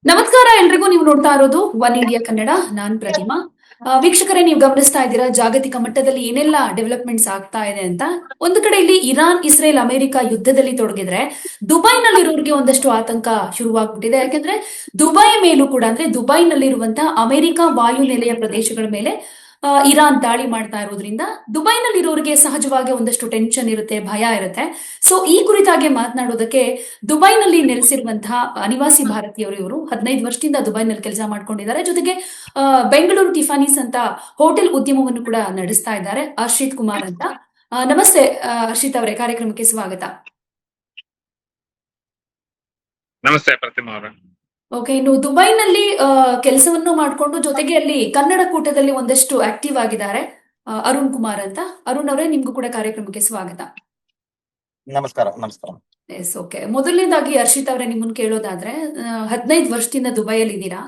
ನಮಸ್ಕಾರ ಎಲ್ರಿಗೂ. ನೀವು ನೋಡ್ತಾ ಇರೋದು ಒನ್ ಇಂಡಿಯಾ ಕನ್ನಡ. ನಾನ್ ಪ್ರತಿಮಾ. ವೀಕ್ಷಕರೇ, ನೀವು ಗಮನಿಸ್ತಾ ಇದ್ದೀರಾ ಜಾಗತಿಕ ಮಟ್ಟದಲ್ಲಿ ಏನೆಲ್ಲ ಡೆವಲಪ್ಮೆಂಟ್ಸ್ ಆಗ್ತಾ ಇದೆ ಅಂತ. ಒಂದು ಕಡೆ ಇಲ್ಲಿ ಇರಾನ್, ಇಸ್ರೇಲ್, ಅಮೆರಿಕ ಯುದ್ಧದಲ್ಲಿ ತೊಡಗಿದ್ರೆ ದುಬೈನಲ್ಲಿರೋರಿಗೆ ಒಂದಷ್ಟು ಆತಂಕ ಶುರುವಾಗ್ಬಿಟ್ಟಿದೆ. ಯಾಕಂದ್ರೆ ದುಬೈ ಮೇಲೂ ಕೂಡ, ಅಂದ್ರೆ ದುಬೈನಲ್ಲಿರುವಂತಹ ಅಮೆರಿಕ ವಾಯುನೆಲೆಯ ಪ್ರದೇಶಗಳ ಮೇಲೆ ಇರಾನ್ ದಾಳಿ ಮಾಡ್ತಾ ಇರೋದ್ರಿಂದ ದುಬೈನಲ್ಲಿರೋರಿಗೆ ಸಹಜವಾಗಿ ಒಂದಷ್ಟು ಟೆನ್ಷನ್ ಇರುತ್ತೆ, ಭಯ ಇರುತ್ತೆ. ಸೊ ಈ ಕುರಿತಾಗಿ ಮಾತನಾಡೋದಕ್ಕೆ ದುಬೈನಲ್ಲಿ ನೆಲೆಸಿರುವಂತಹ ಅನಿವಾಸಿ ಭಾರತೀಯರು ಇವರು 15 ವರ್ಷದಿಂದ ದುಬೈನಲ್ಲಿ ಕೆಲಸ ಮಾಡ್ಕೊಂಡಿದ್ದಾರೆ. ಜೊತೆಗೆ ಬೆಂಗಳೂರು ಟಿಫಾನೀಸ್ ಅಂತ ಹೋಟೆಲ್ ಉದ್ಯಮವನ್ನು ಕೂಡ ನಡೆಸ್ತಾ ಇದ್ದಾರೆ. ಹರ್ಷಿತ್ ಕುಮಾರ್ ಅಂತ. ನಮಸ್ತೆ ಹರ್ಷಿತ್ ಅವರೇ, ಕಾರ್ಯಕ್ರಮಕ್ಕೆ ಸ್ವಾಗತ. ನಮಸ್ತೆ ಪ್ರತಿಮಾ ಅವರ. ಓಕೆ, ಇನ್ನು ದುಬೈನಲ್ಲಿ ಕೆಲಸವನ್ನು ಮಾಡಿಕೊಂಡು ಜೊತೆಗೆ ಅಲ್ಲಿ ಕನ್ನಡ ಕೂಟದಲ್ಲಿ ಒಂದಷ್ಟು ಆಕ್ಟಿವ್ ಆಗಿದ್ದಾರೆ ಅರುಣ್ ಕುಮಾರ್ ಅಂತ. ಅರುಣ್ ಅವರೇ, ನಿಮ್ಗೂ ಕೂಡ ಕಾರ್ಯಕ್ರಮಕ್ಕೆ ಸ್ವಾಗತ. ನಮಸ್ಕಾರ. ನಮಸ್ಕಾರ. Yes, okay. ಮೊದಲನೇದಾಗಿ ಹರ್ಷಿತ್ ಅವರೇ, ನಿಮ್ಮನ್ನು ಕೇಳೋದಾದ್ರೆ 15 ವರ್ಷದಿಂದ ದುಬೈಯಲ್ಲಿ ಇದ್ದೀರಾ.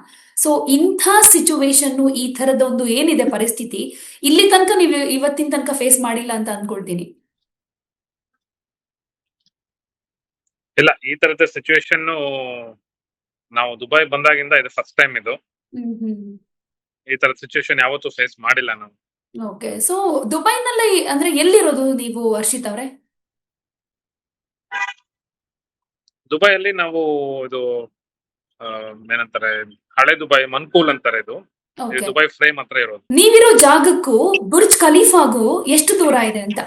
ಸೊ ಇಂಥ ಸಿಚುವೇಶನ್, ಈ ತರದ ಒಂದು ಏನಿದೆ ಪರಿಸ್ಥಿತಿ, ಇಲ್ಲಿ ತನಕ ನೀವು ಇವತ್ತಿನ ತನಕ ಫೇಸ್ ಮಾಡಿಲ್ಲ ಅಂತ ಅನ್ಕೊಳ್ತೀನಿ. ಇಲ್ಲ, ಈ ತರದ ಸಿಚುವೇಶನ್ ನಾವು ದುಬೈ ಬಂದಾಗಿಂದ ಇದು ಫಸ್ಟ್ ಟೈಮ್. ಇದು ಈ ತರದ ಸಿಚುವೇಶನ್ ಯಾವತ್ತೂ ಫೇಸ್ ಮಾಡಿಲ್ಲ ನಾವು. ಓಕೆ, ಸೊ ದುಬೈನಲ್ಲಿ ಅಂದ್ರೆ ಎಲ್ಲಿರೋದು ನೀವು ಹರ್ಷಿತ್ ಅವರೇ? ದುಬೈಯಲ್ಲಿ ನಾವು ಇದು ಏನಂತಾರೆ, ಹಳೆ ದುಬೈ ಮನ್ಕೂಲ್ ಅಂತಾರೆ. ಇದು Okay. ದುಬೈ ಫ್ರೇಮ್ ಹತ್ರ ಇರೋದು. ನೀವಿರೋ ಜಾಗಕ್ಕೂ ಬುರ್ಜ್ ಖಲೀಫಾಗೂ ಎಷ್ಟು ದೂರ ಇದೆ ಅಂತ?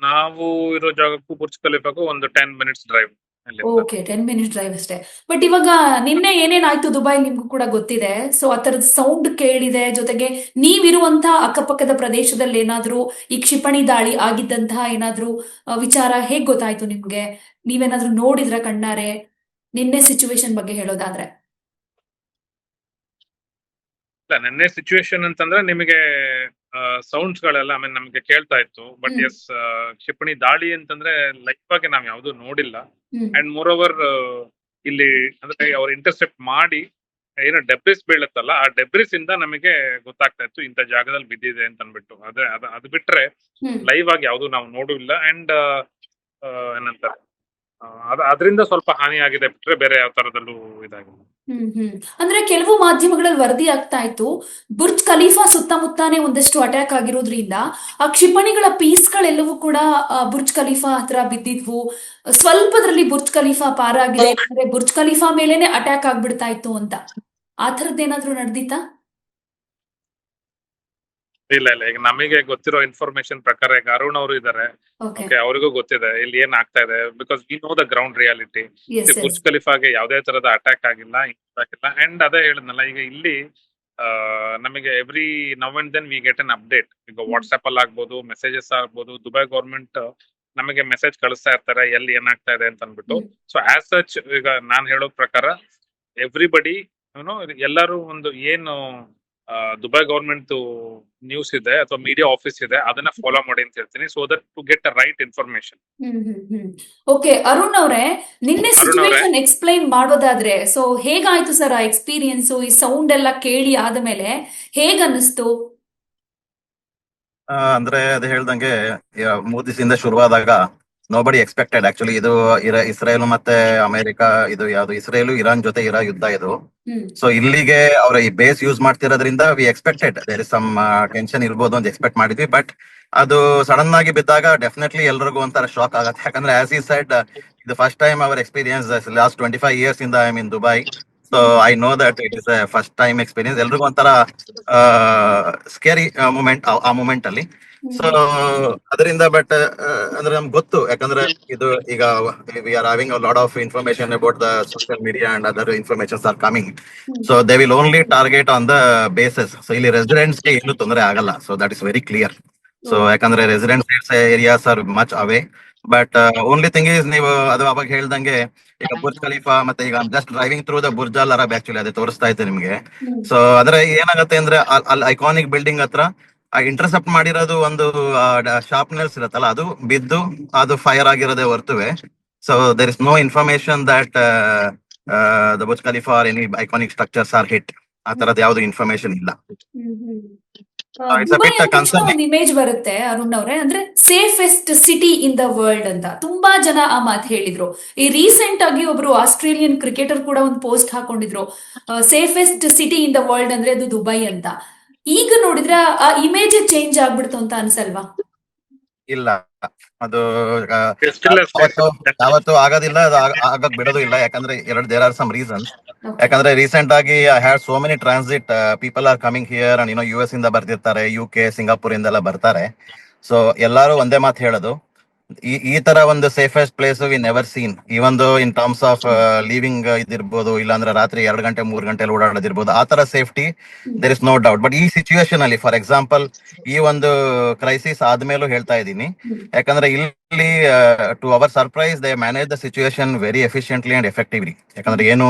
ನಾವು ಇರೋ ಜಾಗಕ್ಕೂ ಬುರ್ಜ್ ಖಲೀಫಾಗೂ ಒಂದು 10 minutes drive. Okay, 10 minutes drive ಅಷ್ಟೇ. ಬಟ್ ಇವಾಗ ನಿನ್ನೆ ಏನೇನಾಯ್ತು ದುಬೈ ನಿಮ್ಗೂ ಕೂಡ ಗೊತ್ತಿದೆ. ಸೊ ಆ ತರದ ಸೌಂಡ್ ಕೇಳಿದೆ. ಜೊತೆಗೆ ನೀವಿರುವಂತ ಅಕ್ಕಪಕ್ಕದ ಪ್ರದೇಶದಲ್ಲಿ ಏನಾದ್ರೂ ಈ ಕ್ಷಿಪಣಿ ದಾಳಿ ಆಗಿದ್ದಂತಹ ಏನಾದ್ರೂ ವಿಚಾರ ಹೇಗ್ ಗೊತ್ತಾಯ್ತು ನಿಮ್ಗೆ? ನೀವೇನಾದ್ರೂ ನೋಡಿದ್ರ ಕಣ್ಣಾರೆ? ನಿನ್ನೆ ಸಿಚುವೇಶನ್ ಬಗ್ಗೆ ಹೇಳೋದಾದ್ರೆ. ಇಲ್ಲ, ನಿನ್ನೆ ಸಿಚುವೇಶನ್ ಅಂತಂದ್ರೆ ನಿಮಗೆ ಸೌಂಡ್ಸ್ ಗಳೆಲ್ಲ ನಮಗೆ ಕೇಳ್ತಾ ಇತ್ತು. ಬಟ್ ಎಸ್, ಕ್ಷಿಪಣಿ ದಾಳಿ ಅಂತಂದ್ರೆ ಲೈಫ್ ಆಗಿ ನಾವ್ ಯಾವ್ದು ನೋಡಿಲ್ಲ. ಅಂಡ್ ಮೋರ್ ಓವರ್ ಇಲ್ಲಿ ಅಂದ್ರೆ ಅವ್ರು ಇಂಟರ್ಸೆಪ್ಟ್ ಮಾಡಿ ಏನೋ ಡೆಬ್ರಿಸ್ ಬೀಳುತ್ತಲ್ಲ, ಆ ಡೆಬ್ರಿಸ್ ಇಂದ ನಮಗೆ ಗೊತ್ತಾಗ್ತಾ ಇತ್ತು ಇಂಥ ಜಾಗದಲ್ಲಿ ಬಿದ್ದಿದೆ ಅಂತ ಅನ್ಬಿಟ್ಟು. ಅದು ಬಿಟ್ರೆ ಲೈವ್ ಆಗಿ ಯಾವ್ದು ನಾವು ನೋಡಿಲ್ಲ. ಅಂಡ್ ಏನಂತಾರೆ, ಅದರಿಂದ ಸ್ವಲ್ಪ ಹಾನಿ ಆಗಿದೆ ಬಿಟ್ರೆ ಬೇರೆ ಯಾವ ತರದಲ್ಲೂ ಇದಾಗಿಲ್ಲ. ಅಂದ್ರೆ ಕೆಲವು ಮಾಧ್ಯಮಗಳಲ್ಲಿ ವರದಿ ಆಗ್ತಾ ಇತ್ತು, ಬುರ್ಜ್ ಖಲೀಫಾ ಸುತ್ತಮುತ್ತಾನೆ ಒಂದಷ್ಟು ಅಟ್ಯಾಕ್ ಆಗಿರೋದ್ರಿಂದ ಆ ಕ್ಷಿಪಣಿಗಳ ಪೀಸ್ಗಳೆಲ್ಲವೂ ಕೂಡ ಬುರ್ಜ್ ಖಲೀಫಾ ಹತ್ರ ಬಿದ್ದಿದ್ವು. ಸ್ವಲ್ಪದ್ರಲ್ಲಿ ಬುರ್ಜ್ ಖಲೀಫಾ ಪಾರಾಗಿದೆ, ಅಂದ್ರೆ ಬುರ್ಜ್ ಖಲೀಫಾ ಮೇಲೇನೆ ಅಟ್ಯಾಕ್ ಆಗ್ಬಿಡ್ತಾ ಇತ್ತು ಅಂತ. ಆ ಥರದ್ದೇನಾದ್ರೂ ನಡೆದಿತ್ತಾ? ಇಲ್ಲ ಇಲ್ಲ, ಈಗ ನಮಗೆ ಗೊತ್ತಿರೋ ಇನ್ಫಾರ್ಮೇಶನ್ ಪ್ರಕಾರ ಈಗ ಅರುಣ್ ಅವರು ಇದಾರೆ. ಓಕೆ, ಅವ್ರಿಗೂ ಗೊತ್ತಿದೆ ಇಲ್ಲಿ ಏನ್ ಆಗ್ತಾ ಇದೆ. Because we know the ground reality. Burj ಖಲೀಫಾಗೆ ಯಾವುದೇ ತರದ ಅಟ್ಯಾಕ್ ಆಗಿಲ್ಲ. ಅಂಡ್ ಅದೇ ಹೇಳಿದ್ನಲ್ಲ, ಈಗ ಇಲ್ಲಿ ನಮಗೆ every now and then we get an update. ಈಗ ವಾಟ್ಸ್ಆಪ್ ಅಲ್ಲಿ ಆಗ್ಬೋದು, ಮೆಸೇಜಸ್ ಆಗ್ಬೋದು. ದುಬೈ ಗೌರ್ಮೆಂಟ್ ನಮಗೆ ಮೆಸೇಜ್ ಕಳಿಸ್ತಾ ಇರ್ತಾರೆ ಎಲ್ಲಿ ಏನಾಗ್ತಾ ಇದೆ ಅಂತ ಅನ್ಬಿಟ್ಟು. ಸೊ ಆಸ್ ಸಚ್ ಈಗ ನಾನ್ ಹೇಳೋ ಪ್ರಕಾರ ಎವ್ರಿಬಡಿ ಎಲ್ಲರೂ ಒಂದು ಏನು ದುಬೈ ಗೌರ್ಮೆಂಟ್ ನ್ಯೂಸ್ ಇದೆ ಅಥವಾ ಮೀಡಿಯಾ ಆಫೀಸ್ ಇದೆ, ಅದನ್ನ ಫಾಲೋ ಮಾಡಿ ಅಂತ ಹೇಳ್ತೀನಿ. So that to get a right information. Okay, Arun ಅವರೇ, ನಿನ್ನೆ ಸಿಚುವೇಶನ್ ಎಕ್ಸ್ಪ್ಲೈನ್ ಮಾಡೋದಾದ್ರೆ ಸೊ ಹೇಗಾಯ್ತು ಸರ್ ಆ ಎಕ್ಸ್ಪೀರಿಯನ್ಸ್? ಈ ಸೌಂಡ್ ಎಲ್ಲ ಕೇಳಿ ಆದ್ಮೇಲೆ ಹೇಗ ಅನ್ನಿಸ್ತು? ಅಂದ್ರೆ ಅದು ಹೇಳ್ದಂಗೆ 3 ದಿವಸದಿಂದ ಶುರುವಾದಾಗ ನೋಬಡಿ ಎಕ್ಸ್ಪೆಕ್ಟೆಡ್. ಆಕ್ಚುಲಿ ಇದು ಇಸ್ರೇಲ್ ಮತ್ತೆ ಅಮೆರಿಕ, ಇದು ಯಾವ್ದು ಇಸ್ರೇಲ್ ಇರಾನ್ ಜೊತೆ ಇರೋ ಯುದ್ಧ ಇದು. ಸೊ ಇಲ್ಲಿಗೆ ಅವ್ರ ಈ ಬೇಸ್ ಯೂಸ್ ಮಾಡ್ತಿರೋದ್ರಿಂದ we expected there is some tension ಇರ್ಬೋದು ಅಂತ ಎಕ್ಸ್ಪೆಕ್ಟ್ ಮಾಡಿದ್ವಿ. ಬಟ್ ಅದು ಸಡನ್ ಆಗಿ ಬಿದ್ದಾಗ ಡೆಫಿನೆಟ್ಲಿ ಎಲ್ರಿಗೂ ಒಂಥರ ಶಾಕ್ ಆಗುತ್ತೆ. ಯಾಕಂದ್ರೆ ಆಸ್ ಈ ಸೈಡ್ ಇದು first time hour experience last 25 years ಇಂದ I mean Dubai. So I know that it is first time experience. ಎಲ್ರಿಗೂ ಒಂಥರ ಸ್ಕೇರಿ ಮೂಮೆಂಟ್ ಆ ಮೂಮೆಂಟ್ ಅಲ್ಲಿ. ಸೊ ಅದರಿಂದ ಬಟ್ ಅಂದ್ರೆ ನಮ್ಗೆ ಗೊತ್ತು, ಯಾಕಂದ್ರೆ ಇದು ಈಗ we are having a lot of information about the social media and other informations are coming. So they will only target on the basis. So ಇಲ್ಲಿ ರೆಸಿಡೆಂಟ್ಸ್ ಗೆ ಏನು ತೊಂದರೆ ಆಗಲ್ಲ. So that is very clear. So ಯಾಕಂದ್ರೆ residents areas are much away. But only thing is, ನೀವು ಅದು ಅವಾಗ ಹೇಳ್ದಂಗೆ ಈಗ ಬುರ್ಜ್ ಖಲೀಫಾ ಮತ್ತೆ ಈಗ just driving through the Burj Al Arab, actually ಅದೇ ತೋರಿಸ್ತಾ ಇತ್ತು ನಿಮ್ಗೆ. ಸೊ ಅದ್ರೆ ಏನಾಗುತ್ತೆ ಅಂದ್ರೆ ಅಲ್ಲಿ ಐಕಾನಿಕ್ ಬಿಲ್ಡಿಂಗ್ ಹತ್ರ ಇಂಟರ್ಸೆಪ್ಟ್ ಮಾಡಿರೋದು ಒಂದು ಶಾರ್ಪ್ನೆಸ್ ಇರುತ್ತಲ್ಲ, ಅದು ಬಿದ್ದು ಅದು ಫೈರ್ ಆಗಿರೋದೇ ಹೊರ್ತುವೆ. So there is no information that the Burj Khalifa are any iconic structures are hit. ಆ ತರದ್ ಯಾವ್ದು ಇನ್ಫಾರ್ಮೇಶನ್ ಇಲ್ಲ. ಇಟ್ಸ್ ಅ ದುಬೈ ಬಿಟ್ ಅಂದ ತಕ್ಷಣ ಕನ್ಸರ್ನಿಂಗ್. ಒಂದು ಇಮೇಜ್ ಬರುತ್ತೆ ಅರುಣ್ ಅವ್ರೆ, ಅಂದ್ರೆ safest city in the world ಅಂತ ತುಂಬಾ ಜನ ಆ ಮಾತು ಹೇಳಿದ್ರು. ಈ ರೀಸೆಂಟ್ ಆಗಿ ಒಬ್ರು ಆಸ್ಟ್ರೇಲಿಯನ್ ಕ್ರಿಕೆಟರ್ ಕೂಡ ಒಂದು ಪೋಸ್ಟ್ ಹಾಕೊಂಡಿದ್ರು, safest city in the world ಅಂದ್ರೆ ಅದು ದುಬೈ ಅಂತ. ಈಗ ನೋಡಿದ್ರೆ ಆ ಇಮೇಜ್ ಚೇಂಜ್ ಆಗ್ಬಿಡ್ತು ಅಂತ ಅನ್ಸಲ್ವಾ? ಇಲ್ಲ, ಅದು ಆ, Still a ಯಾವತ್ತು safe. ಯಾವತ್ತು ಆಗೋದಿಲ್ಲ, ಅದು ಆಗಕ್ ಬಿಡೋದು ಇಲ್ಲ. ಯಾಕಂದ್ರೆ there are some reasons. Okay. ಯಾಕಂದ್ರೆ ರೀಸೆಂಟ್ ಆಗಿ I had so many transit people are coming here and U S ಇಂದ ಬರ್ತಿರ್ತಾರೆ, UK, ಸಿಂಗಾಪುರ್ ಇಂದೆಲ್ಲ ಬರ್ತಾರೆ. ಸೊ ಎಲ್ಲಾರು ಒಂದೇ ಮಾತು ಹೇಳೋದು, ಈ ತರ ಒಂದು safest place we never seen. ಈ ಒಂದು ಇನ್ ಟರ್ಮ್ಸ್ ಆಫ್ ಲೀವಿಂಗ್ ಇದಿರ್ಬೋದು, ಇಲ್ಲಾಂದ್ರೆ ರಾತ್ರಿ 2 ಗಂಟೆ 3 ಗಂಟೆ ಓಡಾಡೋದಿರ್ಬೋದು, ಆ ತರ safety there is no doubt. But ಈ ಸಿಚುವೇಶನ್ ಅಲ್ಲಿ, ಫಾರ್ ಎಕ್ಸಾಂಪಲ್ ಈ ಒಂದು ಕ್ರೈಸಿಸ್ ಆದ್ಮೇಲೂ ಹೇಳ್ತಾ ಇದ್ದೀನಿ, ಯಾಕಂದ್ರೆ ಇಲ್ಲಿ to our surprise they manage the situation very efficiently and effectively. ಯಾಕಂದ್ರೆ ಏನು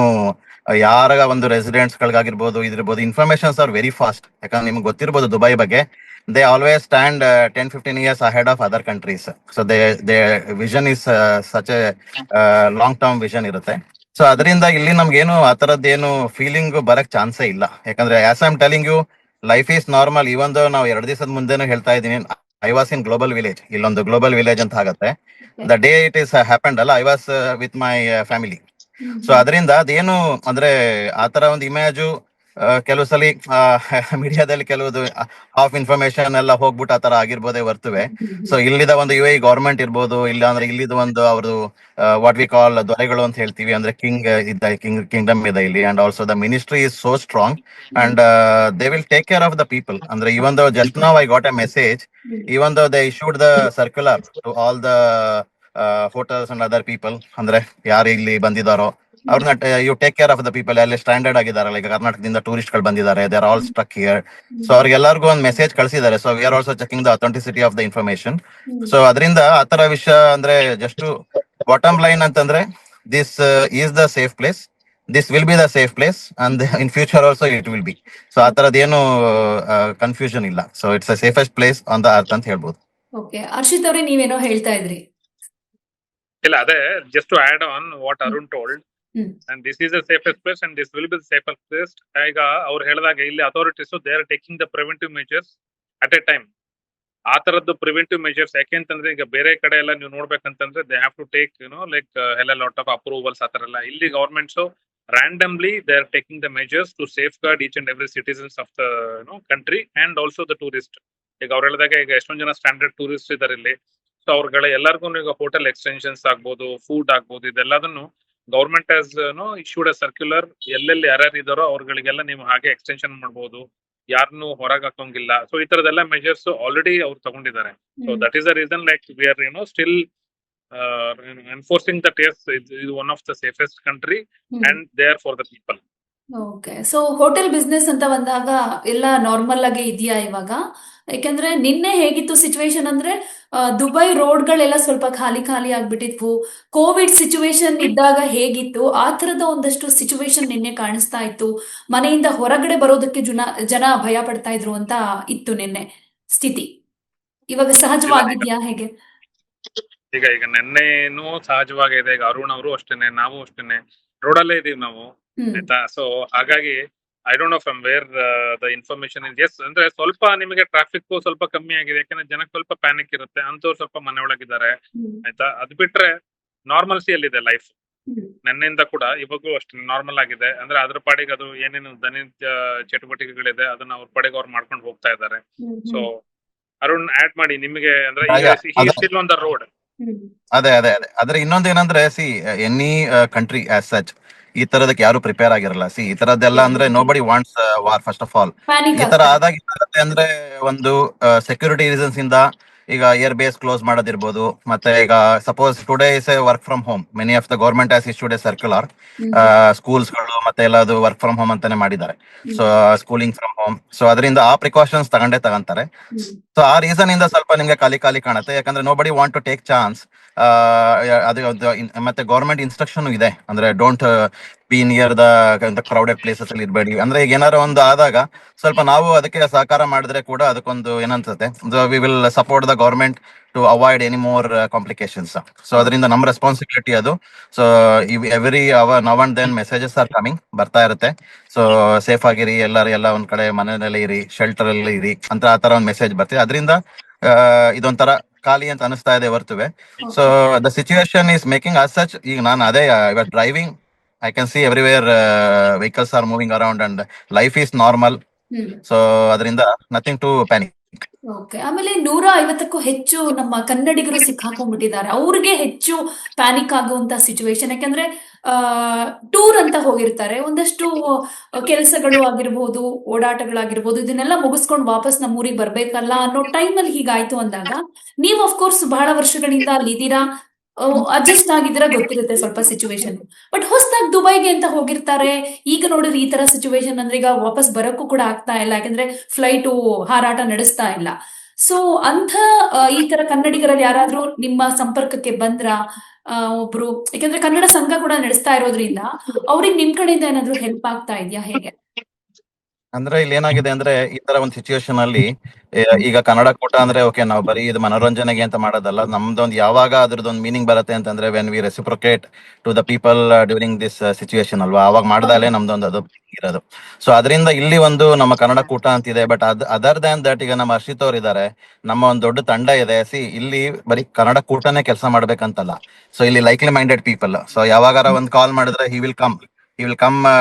ಯಾರ ಒಂದು ರೆಸಿಡೆಂಟ್ಸ್ ಗಳಿಗಾಗಿರ್ಬೋದು ಇದಿರ್ಬೋದು, ಇನ್ಫಾರ್ಮೇಶನ್ಸ್ ಆರ್ ವೆರಿ ಫಾಸ್ಟ್. ಯಾಕಂದ್ರೆ ನಿಮ್ಗೆ ಗೊತ್ತಿರ್ಬೋದು ದುಬೈ ಬಗ್ಗೆ, they always stand 10-15 years ahead of other countries. So their vision is such a long term vision ಇರುತ್ತೆ. ಸೊ ಅದರಿಂದ ಇಲ್ಲಿ ನಮ್ಗೇನು ಆ ತರದ್ದೇನು ಫೀಲಿಂಗ್ ಬರಕ್ ಚಾನ್ಸೇ ಇಲ್ಲ. ಯಾಕಂದ್ರೆ as I am telling you, life is normal. ಒಂದು ನಾವು 2 ದಿವಸದ ಮುಂದೆನೂ ಹೇಳ್ತಾ ಇದ್ದೀನಿ, I was in global village. ಇಲ್ಲೊಂದು ಗ್ಲೋಬಲ್ ವಿಲೇಜ್ ಅಂತ ಆಗುತ್ತೆ. The day it is happened ಅಲ್ಲ, I was with my family. So ಅದರಿಂದ ಅದೇನು ಅಂದ್ರೆ ಆ ತರ ಒಂದು ಇಮೇಜು ಕೆಲವು ಸಲ ಮೀಡಿಯಾದಲ್ಲಿ ಕೆಲವುದು ಆಫ್ ಇನ್ಫಾರ್ಮೇಶನ್ ಎಲ್ಲ ಹೋಗ್ಬಿಟ್ಟು ಆ ತರ ಆಗಿರ್ಬೋದೇ ಹೊರ್ತುವೆ. ಸೊ ಇಲ್ಲಿದ ಒಂದು UAE ಗವರ್ಮೆಂಟ್ ಇರ್ಬೋದು, ಇಲ್ಲ ಅಂದ್ರೆ ಇಲ್ಲಿದ ಒಂದು ಅವ್ರದ್ದು ವಾಟ್ ವಿ ಕಾಲ್ ದೊರೆಗಳು ಅಂತ ಹೇಳ್ತೀವಿ, ಅಂದ್ರೆ ಕಿಂಗ್ಡಮ್ ಇದೆ ಇಲ್ಲಿ. And also the ministry is so strong and they will take care of the people. ಅಂದ್ರೆ even though just now I got a message, even though they issued the circular to all the hotels and other people, ಅಂದ್ರೆ ಯಾರು ಇಲ್ಲಿ ಬಂದಿದಾರೋ ಅವ್ರನ್ನ you take care of the people. ಅಲ್ಲಿ standard ಆಗಿದಾರಲ್ಲ, ಈಗ ಕರ್ನಾಟಕದಿಂದ ಟೂರಿಸ್ಟ್ ಗಳು ಬಂದಿದ್ದಾರೆ, they are all struck here. So ಅವ್ರಿಗೆಲ್ಲರಿಗೂ ಒಂದು ಮೆಸೇಜ್ ಕಳಿಸಿದ್ದಾರೆ. So we are also checking the authenticity of the information. So ಅದರಿಂದ ಆ ತರ ವಿಷಯ ಅಂದ್ರೆ ಜಸ್ಟ್ ಬಾಟಮ್ ಲೈನ್ ಅಂತಂದ್ರೆ, this is the safe place, this will be the safe place and in future also it will be. So ಆ ತರದೇನು confusion ಇಲ್ಲ. So it's a safest place on the earth ಅಂತ ಹೇಳ್ಬೋದು. Okay, Harshit ಅವರೇ ನೀವೇನೋ ಹೇಳ್ತಾ ಇದ್ರಿ. ಇಲ್ಲ, ಅದೇ just to add on what Arun told, and this is the safest place and this will be the safest place. ಈಗ ಅವ್ರು ಹೇಳಿದಾಗ ಇಲ್ಲಿ authorities they are taking the preventive measures at A time. ಆ ತರದ್ದು ಪ್ರಿವೆಂಟಿವ್ ಮೆಜರ್ಸ್ ಯಾಕೆಂತಂದ್ರೆ, ಈಗ ಬೇರೆ ಕಡೆ ಎಲ್ಲ ನೀವು ನೋಡ್ಬೇಕಂತಂದ್ರೆ they have to take like ಎಲ್ಲ ಲಾಟ್ ಆಫ್ ಅಪ್ರೂವಲ್ಸ್ ಆ ತರ ಎಲ್ಲ. ಇಲ್ಲಿ governments randomly they are taking the measures to safeguard each and every citizens of the country and also the tourist. ಈಗ ಅವ್ರು ಹೇಳಿದಾಗ ಈಗ ಎಷ್ಟೊಂದು ಜನ ಸ್ಟ್ಯಾಂಡರ್ಡ್ ಟೂರಿಸ್ಟ್ ಇದಾರೆ ಇಲ್ಲಿ. ಸೊ ಅವ್ರಗಳ ಎಲ್ಲರಿಗೂ ಈಗ ಹೋಟೆಲ್ ಎಕ್ಸ್ಟೆನ್ಷನ್ಸ್ ಆಗ್ಬೋದು, ಫುಡ್ ಆಗ್ಬೋದು, ಇದೆಲ್ಲದನ್ನು government has issued a circular. ಎಲ್ಲೆಲ್ಲಿ ಯಾರ್ಯಾರು ಇದಾರೋ ಅವ್ರಗಳಿಗೆಲ್ಲ ನೀವು ಹಾಗೆ ಎಕ್ಸ್ಟೆನ್ಷನ್ ಮಾಡ್ಬೋದು, ಯಾರನ್ನು ಹೊರಗೆ ಹಾಕೋಂಗಿಲ್ಲ. ಸೊ ಈ ತರದೆಲ್ಲ ಮೆಜರ್ಸ್ ಆಲ್ರೆಡಿ ಅವ್ರು ತಗೊಂಡಿದ್ದಾರೆ. So that is the reason like we are still enforcing that yes, is one of the safest country and there for the people. Okay, so hotel business ಅಂತ ಬಂದಾಗ ಎಲ್ಲ normal ಆಗಿ ಇದೆಯಾ ಇವಾಗ? ಯಾಕಂದ್ರೆ ನಿನ್ನೆ ಹೇಗಿತ್ತು ಸಿಚುವೇಶನ್ ಅಂದ್ರೆ, ದುಬೈ ರೋಡ್ಗಳೆಲ್ಲ ಸ್ವಲ್ಪ ಖಾಲಿ ಖಾಲಿ ಆಗ್ಬಿಟ್ಟಿದ್ವು. ಕೋವಿಡ್ ಸಿಚುವೇಶನ್ ಇದ್ದಾಗ ಹೇಗಿತ್ತು ಆ ತರದ ಒಂದಷ್ಟು ಸಿಚುವೇಶನ್ ನಿನ್ನೆ ಕಾಣಿಸ್ತಾ ಇತ್ತು. ಮನೆಯಿಂದ ಹೊರಗಡೆ ಬರೋದಕ್ಕೆ ಜನ ಭಯ ಪಡ್ತಾ ಇದ್ರು ಅಂತ ಇತ್ತು ನಿನ್ನೆ ಸ್ಥಿತಿ. ಇವಾಗ ಸಹಜವಾಗಿದ್ಯಾ ಹೇಗೆ? ಈಗ ನಿನ್ನೆನೂ ಸಹಜವಾಗಿದೆ. ಈಗ ಅರುಣ್ ಅವರು ಅಷ್ಟೇನೆ, ನಾವು ಅಷ್ಟೇನೆ ರೋಡಲ್ಲೇ ಇದೀವಿ ನಾವು, ಆಯ್ತಾ. ಸೊ ಹಾಗಾಗಿ I don't know from where the information is. Yes ಅಂದ್ರೆ ಸ್ವಲ್ಪ ನಿಮಗೆ ಟ್ರಾಫಿಕ್ ಸ್ವಲ್ಪ ಕಮ್ಮಿ ಆಗಿದೆ, ಯಾಕಂದ್ರೆ ಜನಕ್ಕೆ ಸ್ವಲ್ಪ ಪ್ಯಾನಿಕ್ ಇರುತ್ತೆ, ಅಂತವ್ರು ಸ್ವಲ್ಪ ಮನೆ ಒಳಗಿದ್ದಾರೆ, ಆಯ್ತಾ. ಅದ್ ಬಿಟ್ರೆ ನಾರ್ಮಲ್ಸಿ ಅಲ್ಲಿದೆ ಲೈಫ್. ನಿನ್ನೆಯಿಂದ ಕೂಡ ಇವಾಗೂ ಅಷ್ಟೇ ನಾರ್ಮಲ್ ಆಗಿದೆ. ಅಂದ್ರೆ ಅದ್ರ ಪಾಡಿಗೆ ಅದು ಏನೇನು ದೈನಂದಿನ ಚಟುವಟಿಕೆಗಳಿದೆ ಅದನ್ನ ಅವ್ರ ಪಾಡಿಗೆ ಅವ್ರು ಮಾಡ್ಕೊಂಡು ಹೋಗ್ತಾ ಇದ್ದಾರೆ. ಸೊ ಅರುಣ್ ಆಡ್ ಮಾಡಿ ನಿಮಗೆ, ಅಂದ್ರೆ ಸ್ಟಿಲ್ ಆನ್ ದ ರೋಡ್. ಅದೇ ಆದ್ರೆ ಇನ್ನೊಂದೇನಂದ್ರೆ, see any country as such ಈ ತರದಕ್ಕೆ ಯಾರು ಪ್ರಿಪೇರ್ ಆಗಿರಲ್ಲ. ಸಿ ಈ ತರದ್ದೆಲ್ಲ ಅಂದ್ರೆ nobody wants war first of all. ಈ ತರ ಆದಾಗ ಅಂದ್ರೆ ಒಂದು ಸೆಕ್ಯೂರಿಟಿ ರೀಸನ್ಸ್ ಇಂದ ಈಗ ಏರ್ ಬೇಸ್ ಕ್ಲೋಸ್ ಮಾಡೋದಿರ್ಬೋದು. ಮತ್ತೆ ಈಗ suppose today is A work from home, many of the government has issued a circular. Schools ಗಳು ಮತ್ತೆ ಎಲ್ಲದು ವರ್ಕ್ ಫ್ರಮ್ ಹೋಮ್ ಅಂತಾನೆ ಮಾಡಿದ್ದಾರೆ. So schooling from home. So ಅದರಿಂದ ಆ ಪ್ರಿಕಾಷನ್ಸ್ ತಗೊಂತಾರೆ. ಸೊ ಆ ರೀಸನ್ ಇಂದ ಸ್ವಲ್ಪ ನಿಮ್ಗೆ ಖಾಲಿ ಕಾಣುತ್ತೆ. ಯಾಕಂದ್ರೆ nobody want to take chance. ಅದು ಮತ್ತೆ ಗವರ್ಮೆಂಟ್ ಇನ್ಸ್ಟ್ರಕ್ಷನ್ ಇದೆ, ಅಂದ್ರೆ don't be near the crowded places ಅಲ್ಲಿ ಇರಬೇಡಿ. ಅಂದ್ರೆ ಈಗ ಏನಾರ ಒಂದು ಆದಾಗ ಸ್ವಲ್ಪ ನಾವು ಅದಕ್ಕೆ ಸಹಕಾರ ಮಾಡಿದ್ರೆ ಕೂಡ ಅದಕ್ಕೊಂದು ಏನನ್ಸುತ್ತೆ, we will support the government to avoid any more complications. So ಅದರಿಂದ ನಮ್ಮ ರೆಸ್ಪಾನ್ಸಿಬಿಲಿಟಿ ಅದು. So every hour now and then messages are coming, ಬರ್ತಾ ಇರುತ್ತೆ. ಸೊ ಸೇಫ್ ಆಗಿರಿ ಎಲ್ಲರೂ, ಎಲ್ಲ ಒಂದ್ ಕಡೆ ಮನೆಯಲ್ಲೇ ಇರಿ, ಶೆಲ್ಟರ್ ಅಲ್ಲಿ ಇರಿ ಅಂತ ಆ ತರ ಒಂದು ಮೆಸೇಜ್ ಬರ್ತೀವಿ. ಅದರಿಂದ ಇದೊಂಥರ ಖಾಲಿ ಅಂತ ಅನಿಸ್ತಾ ಇದೆ ಹೊರ್ತುವೆ. So the situation is making us such. ಈಗ ನಾನು ಅದೇ ಇವಾಗ driving, I can see everywhere vehicles are moving around and life is normal. So ಅದರಿಂದ ನಥಿಂಗ್ ಟು ಪ್ಯಾನಿಕ್. ಓಕೆ. ಆಮೇಲೆ 150ಕ್ಕೂ ಹೆಚ್ಚು ನಮ್ಮ ಕನ್ನಡಿಗರು ಸಿಕ್ಕಾಕೊಂಡ್ಬಿಟ್ಟಿದ್ದಾರೆ. ಅವ್ರಿಗೆ ಹೆಚ್ಚು ಪ್ಯಾನಿಕ್ ಆಗುವಂತ ಸಿಚುವೇಶನ್. ಯಾಕಂದ್ರೆ ಟೂರ್ ಅಂತ ಹೋಗಿರ್ತಾರೆ, ಒಂದಷ್ಟು ಕೆಲಸಗಳು ಆಗಿರ್ಬೋದು, ಓಡಾಟಗಳಾಗಿರ್ಬೋದು, ಇದನ್ನೆಲ್ಲ ಮುಗಿಸ್ಕೊಂಡು ವಾಪಸ್ ನಮ್ಮೂರಿಗೆ ಬರ್ಬೇಕಲ್ಲ ಅನ್ನೋ ಟೈಮಲ್ಲಿ ಹೀಗಾಯ್ತು ಅಂದಾಗ, ನೀವು ಅಫ್ಕೋರ್ಸ್ ಬಹಳ ವರ್ಷಗಳಿಂದ ಅಲ್ಲಿದ್ದೀರಾ, ಅಡ್ಜಸ್ಟ್ ಆಗಿದ್ದೀರಾ, ಗೊತ್ತಿರುತ್ತೆ ಸ್ವಲ್ಪ ಸಿಚುವೇಶನ್. ಬಟ್ ಹೊಸದಾಗಿ ದುಬೈಗೆ ಅಂತ ಹೋಗಿರ್ತಾರೆ. ಈಗ ನೋಡಿದ್ರೆ ಈ ತರ ಸಿಚುವೇಶನ್ ಅಂದ್ರೆ ಈಗ ವಾಪಸ್ ಬರೋಕ್ಕೂ ಕೂಡ ಆಗ್ತಾ ಇಲ್ಲ, ಯಾಕಂದ್ರೆ ಫ್ಲೈಟು ಹಾರಾಟ ನಡೆಸ್ತಾ ಇಲ್ಲ. ಸೊ ಅಂಥ ಈ ತರ ಕನ್ನಡಿಗರಲ್ಲಿ ಯಾರಾದ್ರೂ ನಿಮ್ಮ ಸಂಪರ್ಕಕ್ಕೆ ಬಂದ್ರ, ಒಬ್ರು, ಯಾಕಂದ್ರೆ ಕನ್ನಡ ಸಂಘ ಕೂಡ ನಡೆಸ್ತಾ ಇರೋದ್ರಿಂದ ಅವ್ರಿಗೆ ನಿಮ್ ಕಡೆಯಿಂದ ಏನಾದ್ರು ಹೆಲ್ಪ್ ಆಗ್ತಾ ಇದೆಯಾ, ಹೇಗೆ? ಅಂದ್ರೆ ಇಲ್ಲಿ ಏನಾಗಿದೆ ಅಂದ್ರೆ, ಈ ತರ ಒಂದು ಸಿಚುವೇಶನ್ ಅಲ್ಲಿ ಈಗ ಕನ್ನಡ ಕೂಟ ಅಂದ್ರೆ ಓಕೆ, ನಾವು ಬರೀ ಇದು ಮನೋರಂಜನೆಗೆ ಅಂತ ಮಾಡೋದಲ್ಲ. ನಮ್ದೊಂದು ಯಾವಾಗ ಅದ್ರದ್ದೊಂದು ಮೀನಿಂಗ್ ಬರುತ್ತೆ ಅಂತಂದ್ರೆ, when we reciprocate to the people during this situation ಅಲ್ವಾ, ಅವಾಗ ಮಾಡ್ದಾಲೆ ನಮ್ದೊಂದು ಅದು ಇರೋದು. ಸೊ ಅದರಿಂದ ಇಲ್ಲಿ ಒಂದು ನಮ್ಮ ಕನ್ನಡ ಕೂಟ ಅಂತಿದೆ. ಬಟ್ ಅದರ್ ದ್ಯಾನ್ ದಟ್, ಈಗ ನಮ್ಮ ಹರ್ಷಿತ್ ಅವ್ರು ಇದಾರೆ, ನಮ್ಮ ಒಂದು ದೊಡ್ಡ ತಂಡ ಇದೆ. ಇಲ್ಲಿ ಬರೀ ಕನ್ನಡ ಕೂಟನೇ ಕೆಲಸ ಮಾಡ್ಬೇಕಂತಲ್ಲ. ಸೊ ಇಲ್ಲಿ ಲೈಕ್ಲಿ ಮೈಂಡೆಡ್ ಪೀಪಲ್, ಸೊ ಯಾವಾಗಾರ ಒಂದು ಕಾಲ್ ಮಾಡಿದ್ರೆ he will come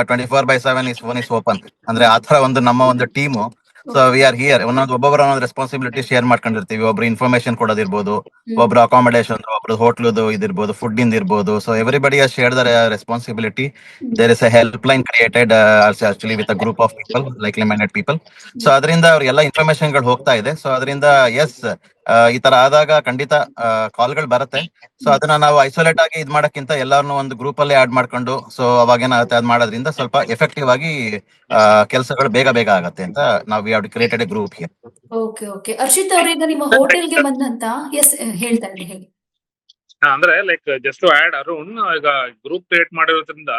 24/7, is phone is open. ಅಂದ್ರೆ ಆತರ ಒಂದು ನಮ್ಮ ಒಂದು team. So we are here, ಒಬ್ಬೊಬ್ಬರ ಒಂದೊಂದು ರೆಸ್ಪಾನ್ಸಿಬಿಲಿಟಿ ಶೇರ್ ಮಾಡ್ಕೊಂಡಿರ್ತೀವಿ. ಒಬ್ರು ಇನ್ಫಾರ್ಮೇಶನ್ ಕೊಡೋದಿರ್ಬೋದು, ಒಬ್ರು ಅಕಾಮಿಡೇಷನ್, ಒಬ್ರು ಹೋಟ್ಲದು ಇದಿರ್ಬೋದು, ಫುಡ್ ಇಂದ ಇರ್ಬೋದು. So everybody has shared their responsibility. There is a help line created actually with a group of people, likely minded people. So ಅದರಿಂದ ಅವ್ರಿಗೆಲ್ಲ ಇನ್ಫಾರ್ಮೇಶನ್ ಗಳು ಹೋಗ್ತಾ ಇದೆ. ಸೊ ಅದರಿಂದ ಎಸ್, ಈ ತರ ಆದಾಗ ಖಂಡಿತ ಕಾಲ್ಗಳು ಬರುತ್ತೆ. ಸೊ ಅದನ್ನ ನಾವು ಐಸೋಲೇಟ್ ಆಗಿ ಇದ್ ಮಾಡಕ್ಕಿಂತ ಎಲ್ಲಾರನ್ನೂ ಒಂದು ಗ್ರೂಪ್ ಅಲ್ಲಿ ಆಡ್ ಮಾಡ್ಕೊಂಡು, ಸೊ ಅವಾಗ ಏನಾಗುತ್ತೆ, ಅದ್ ಮಾಡೋದ್ರಿಂದ ಸ್ವಲ್ಪ ಎಫೆಕ್ಟಿವ್ ಆಗಿ ಕೆಲಸಗಳು ಬೇಗ ಬೇಗ ಆಗತ್ತೆ ಅಂತ ನಾವು we have created a group here. Okay, okay. Harshit ಅವ್ರೀಗ ನಿಮ್ಮ ಹೋಟೆಲ್ಗೆ ಬಂದಂತ, ಎಸ್, ಹೇಳ್ತಾ ಇದ್ರಿ, ಹೇಳಿ. ಅಂದ್ರೆ like just to add Arun, ಈಗ ಗ್ರೂಪ್ ಕ್ರಿಯೇಟ್ ಮಾಡಿರೋದ್ರಿಂದ